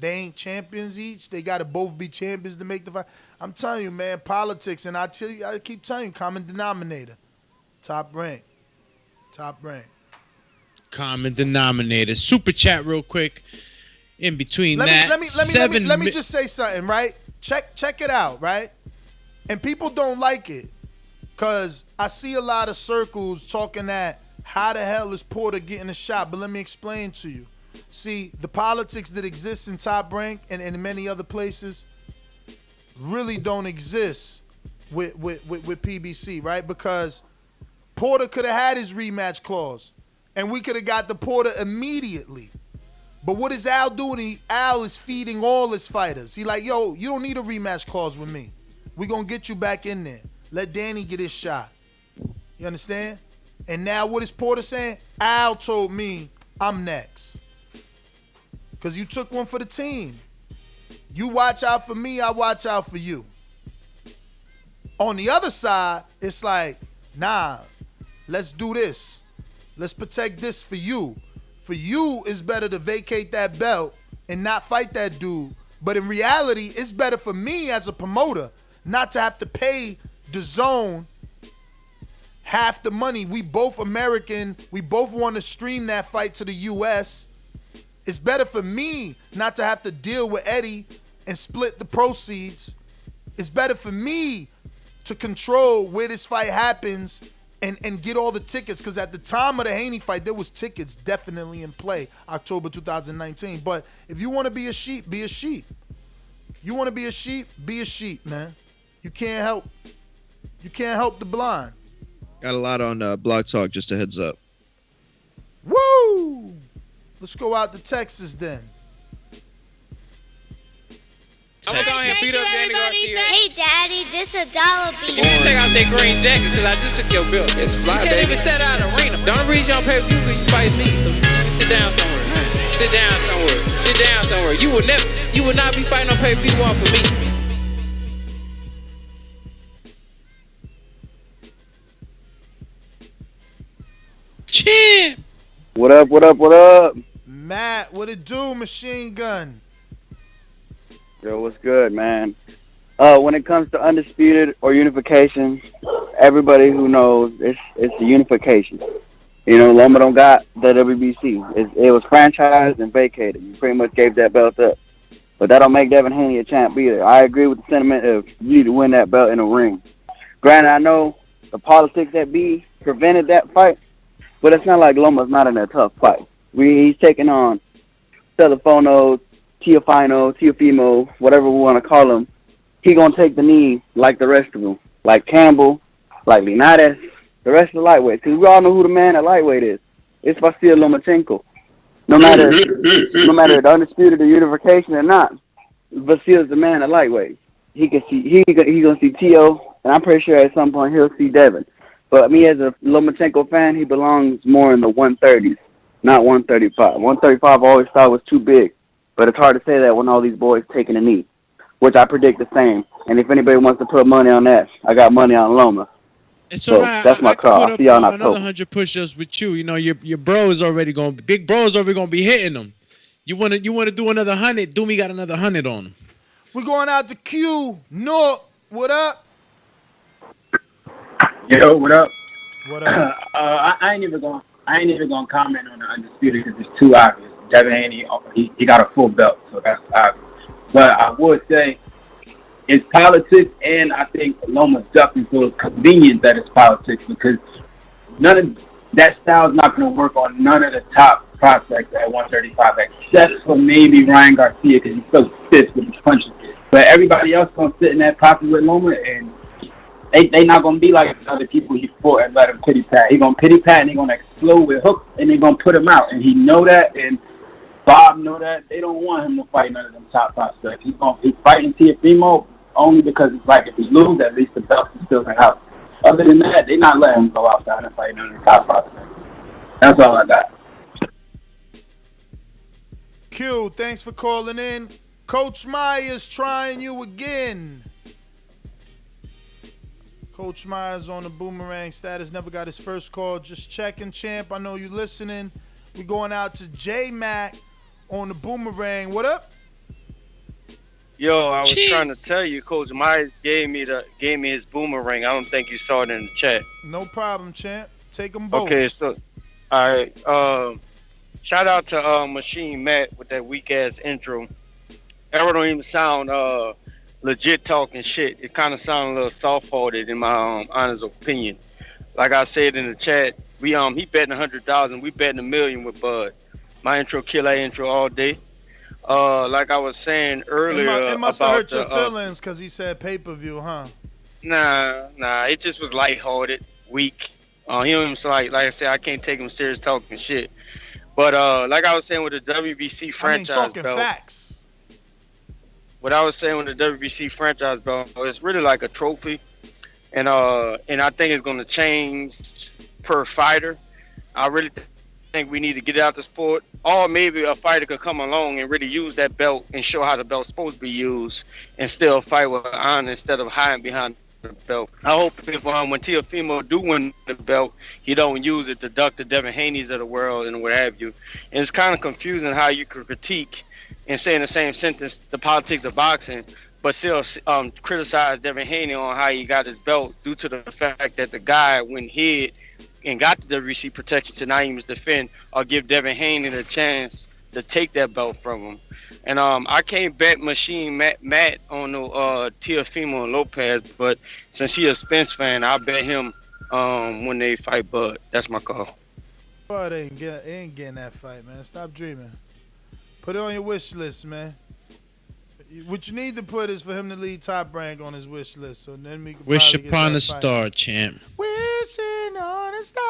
They ain't champions each. They gotta both be champions to make the fight. I'm telling you, man, politics, and I keep telling you, common denominator, top rank. Common denominator. Super chat real quick. In between let me just say something, right? Check it out, right? And people don't like it because I see a lot of circles talking that how the hell is Porter getting a shot? But let me explain to you. See, the politics that exists in Top Rank and in many other places really don't exist with PBC, right? Because Porter could have had his rematch clause and we could have got the Porter immediately. But what is Al doing? Al is feeding all his fighters. He like, yo, you don't need a rematch clause with me. We gonna get you back in there. Let Danny get his shot. You understand? And now what is Porter saying? Al told me I'm next. Because you took one for the team. You watch out for me, I watch out for you. On the other side, it's like, nah, let's do this. Let's protect this for you. For you, it's better to vacate that belt and not fight that dude. But in reality, it's better for me as a promoter not to have to pay Dazn half the money. We both American. We both want to stream that fight to the U.S. It's better for me not to have to deal with Eddie and split the proceeds. It's better for me to control where this fight happens and get all the tickets, because at the time of the Haney fight, there was tickets definitely in play, October 2019. But if you want to be a sheep, be a sheep. You want to be a sheep, man. You can't help the blind. Got a lot on Blog Talk, just a heads up. Woo! Let's go out to Texas then. I'm gonna go ahead and beat up Danny Garcia. Hey, Daddy, this $1 bill. You need to take out that green jacket because I just took your bill. It's fly, you can't even set out an arena. The only reason you don't pay per view because you fight me. So you sit down somewhere. Sit down somewhere. Sit down somewhere. You will not be fighting on pay per view one for me. Champ. What up? What up? What up? Matt, what it do, Machine Gun? Yo, what's good, man? When it comes to Undisputed or Unification, everybody who knows it's the Unification. You know, Loma don't got the WBC. It was franchised and vacated. You pretty much gave that belt up. But that don't make Devin Haney a champ either. I agree with the sentiment of you need to win that belt in a ring. Granted, I know the politics that be prevented that fight, but it's not like Loma's not in a tough fight. He's taking on Telefono, Teofimo, whatever we want to call him. He gonna take the knee like the rest of them, like Campbell, like Linares, the rest of the lightweights. Because we all know who the man at lightweight is. It's Vasiliy Lomachenko. No matter the Undisputed or Unification or not, Vasiliy's the man at lightweight. He gonna see Teo, and I'm pretty sure at some point he'll see Devin. But me as a Lomachenko fan, he belongs more in the 130s, not 135. 135 I always thought was too big. But it's hard to say that when all these boys taking a knee, which I predict the same. And if anybody wants to put money on that, I got money on Loma. It's so alright. that's my call. I'll see y'all in another October. 100 push-ups with you. You know, your bro is already going. Big bro is already going to be hitting them. You want to do another 100? Doomy got another 100 on him. We're going out to Q. North, what up? Yo, what up? What up? I ain't even gonna comment on the Undisputed because it's too obvious. Devin Haney, he got a full belt, so that's obvious. But I would say it's politics, and I think Loma's ducking, so it's convenient that it's politics because none of that style is not going to work on none of the top prospects at 135, except for maybe Ryan Garcia because he's so stiff with his punches. But everybody else going to sit in that pocket with Loma, and they not going to be like other people he fought and let him pity pat. He going to pity pat, and he going to explode with hooks, and they going to put him out. And he know that, and Bob know that. They don't want him to fight none of them top prospects. He's fighting Teofimo only because it's like if he loses, at least the belt is still in the house. Other than that, they not letting him go outside and fight none of the top prospects. That's all I got. Q, thanks for calling in. Coach Myers trying you again. Coach Myers on the boomerang status. Never got his first call. Just checking, champ. I know you listening. We going out to J-Mac on the boomerang. What up? Yo, I was trying to tell you, Coach Myers gave me his boomerang. I don't think you saw it in the chat. No problem, champ. Take them both. Okay, so all right. Shout out to Machine Matt with that weak ass intro. That don't even sound legit talking shit. It kind of sounds a little soft-hearted in my honest opinion. Like I said in the chat, he betting 100,000. We betting $1 million with Bud. My intro kill that intro all day. Like I was saying earlier, it must have hurt your feelings because he said pay-per-view, huh? Nah. It just was lighthearted, weak. He don't even like I said, I can't take him serious talking shit. But like I was saying with the WBC franchise talking belt, facts. What I was saying with the WBC franchise belt, it's really like a trophy, and I think it's going to change per fighter. I really think we need to get out the sport, or maybe a fighter could come along and really use that belt and show how the belt's supposed to be used, and still fight with honor instead of hiding behind the belt. I hope if when Teofimo do win the belt, he don't use it to duck the Devin Haney's of the world and what have you. And it's kind of confusing how you could critique and say in the same sentence the politics of boxing, but still criticize Devin Haney on how he got his belt due to the fact that the guy went hid and got the WBC protection to not even defend or give Devin Haney the chance to take that belt from him. And I can't bet Machine Matt on no Teofimo Lopez, but since he a Spence fan, I'll bet him when they fight Bud. That's my call. Bud ain't getting that fight, man. Stop dreaming. Put it on your wish list, man. What you need to put is for him to lead Top Rank on his wish list. So then we can Wish probably upon get a that fight. star, champ. Wishing on a star.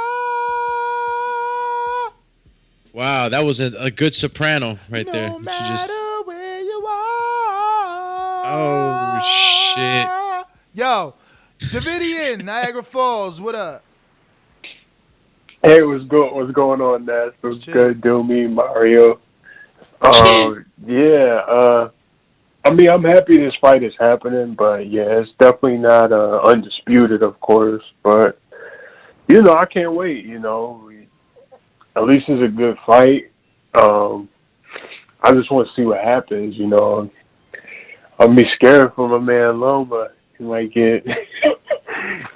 Wow, that was a good soprano right there. No matter where you are. Oh, shit. Yo, Davidian, Niagara Falls, what up? Hey, what's going on, Nas? What's good, Doomy, Mario? I mean, I'm happy this fight is happening, but yeah, it's definitely not undisputed, of course. But you know, I can't wait. You know, at least it's a good fight. I just want to see what happens. You know, I'm be scared for my man Loma. He might get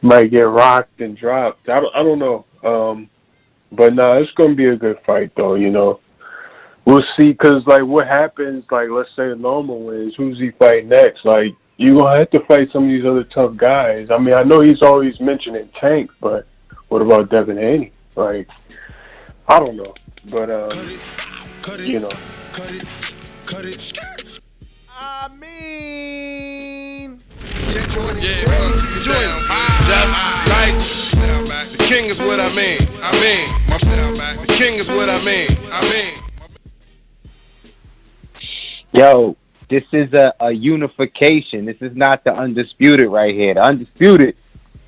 rocked and dropped. I don't know. But no, it's gonna be a good fight though. You know. We'll see, because, like, what happens, like, let's say Loma wins, who's he fight next? Like, you're going to have to fight some of these other tough guys. I mean, I know he's always mentioning Tank, but what about Devin Haney? Like, I don't know. But, you know. I mean... Just like the king is what I mean. The king is what I mean. Yo, this is a unification. This is not the Undisputed right here. The Undisputed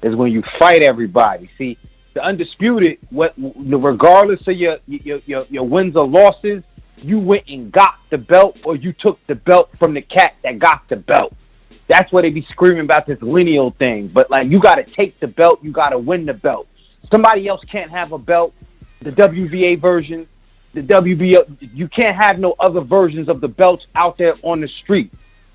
is when you fight everybody. See, the Undisputed, regardless of your wins or losses, you went and got the belt, or you took the belt from the cat that got the belt. That's why they be screaming about this lineal thing. But, like, you got to take the belt. You got to win the belt. Somebody else can't have a belt. The WBA version, the WBA, you can't have no other versions of the belts out there on the street.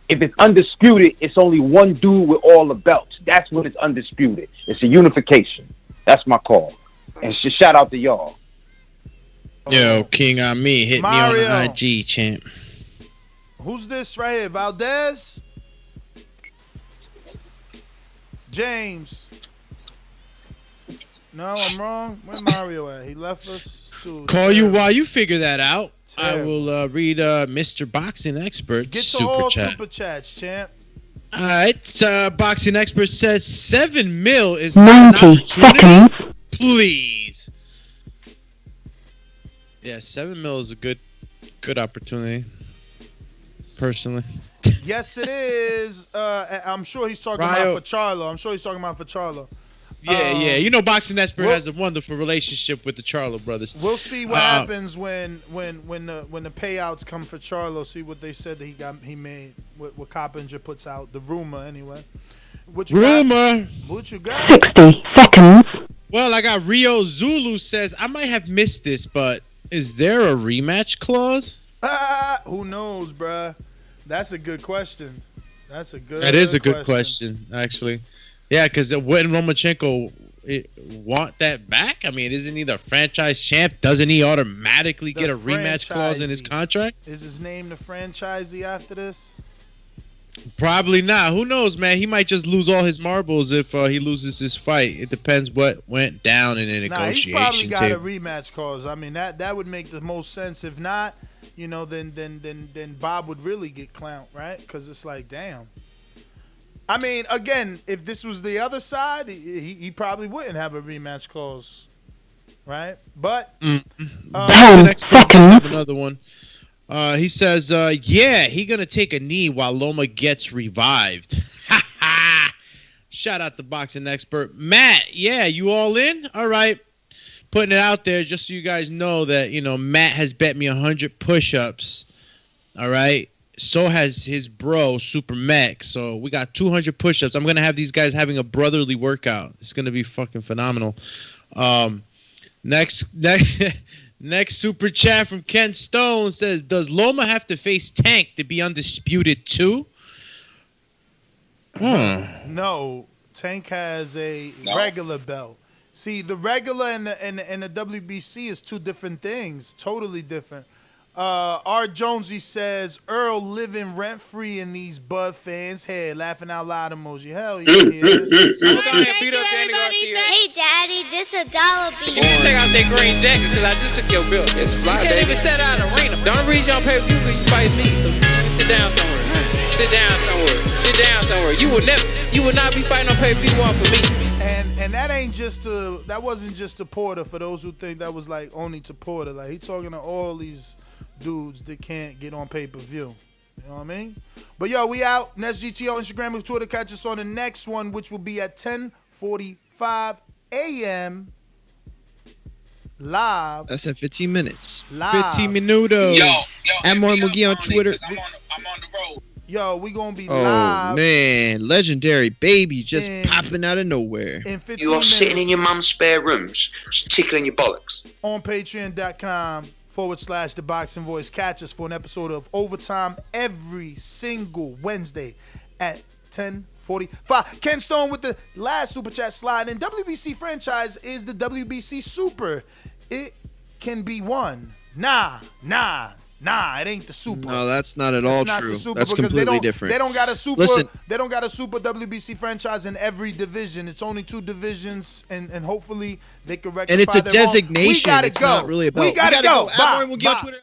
If it's undisputed, it's only one dude with all the belts. That's when it's undisputed. It's a unification. That's my call. And shout out to y'all. Yo, King on me. Hit Mario. me on the IG, champ. Who's this right here? Valdez? James. No, I'm wrong. Where Mario at? He left us. Call you while you figure that out. I will read Mr. Boxing Expert Get to super all chat. super chats, champ. All right, Boxing Expert says 7 mil is not an 90 opportunity. seconds. Please. Yeah, 7 mil is a good opportunity. Personally. Yes, it is. I'm sure he's talking Ryo. about for Charlo. Yeah. You know, Boxing Expert has a wonderful relationship with the Charlo brothers. We'll see what happens when the payouts come for Charlo. See what they said that he made. What Coppinger puts out. The rumor anyway. What you got? What you got? 60 seconds. Well, I got Rio Zulu says I might have missed this, but is there a rematch clause? Who knows, bruh? That's a good question. That is a good question, actually. Yeah, because when Lomachenko want that back? I mean, isn't he the franchise champ? Doesn't he automatically get a rematch clause in his contract? Is his name the franchisee after this? Probably not. Who knows, man? He might just lose all his marbles if he loses this fight. It depends what went down in the negotiation. He's probably got a rematch clause. I mean, that would make the most sense. If not, you know, then Bob would really get clowned, right? Because it's like, damn. I mean, again, if this was the other side, he probably wouldn't have a rematch clause, right? But another one. He says, he gonna take a knee while Loma gets revived. Shout out the Boxing Expert. Matt, you all in? All right. Putting it out there just so you guys know that, you know, Matt has bet me 100 push-ups. All right. So has his bro, Super Mac. So we got 200 push-ups. I'm going to have these guys having a brotherly workout. It's going to be fucking phenomenal. Next super chat from Ken Stone says, does Loma have to face Tank to be undisputed too? No. Tank has a regular belt. See, the regular and the WBC is two different things. Totally different. R. Jonesy says Earl living rent free in these Bud fans' head. Laughing out loud emoji. Hell yeah, he is. Hey, Daddy, this $1 bill. You can take out that green jacket because I just took your bill. It's fly, you can't even set out an arena. The only reason you don't pay per view because you fight me. So you sit down somewhere. Sit down somewhere. Sit down somewhere. You would not be fighting on pay per view for me. And that ain't just to, that wasn't just to Porter. For those who think that was like only to Porter, like he talking to all these dudes that can't get on pay per view. You know what I mean? But yo, we out. Next GTO, Instagram, and Twitter. Catch us on the next one, which will be at 10:45 a.m. live. That's in 15 minutes. Live. 15 minutos. At More McGee on Twitter. I'm on the road. Yo, we gonna be Oh live. man, legendary baby just popping out of nowhere. In 15 You are sitting in minutes your mum's spare rooms, just tickling your bollocks. on patreon.com/The Boxing Voice. Catch us for an episode of Overtime every single Wednesday at 10:45. Ken Stone with the last super chat slide. And WBC Franchise is the WBC Super. It can be won. Nah, it ain't the Super. No, that's not at all It's not true. the Super That's because completely different. They don't got a Super. Listen, They don't got a Super WBC Franchise in every division. It's only 2 divisions, and hopefully they can rectify. and it's a their wrong. designation. We gotta it's go. not really about. We gotta go. At More McGee on Bye. Twitter.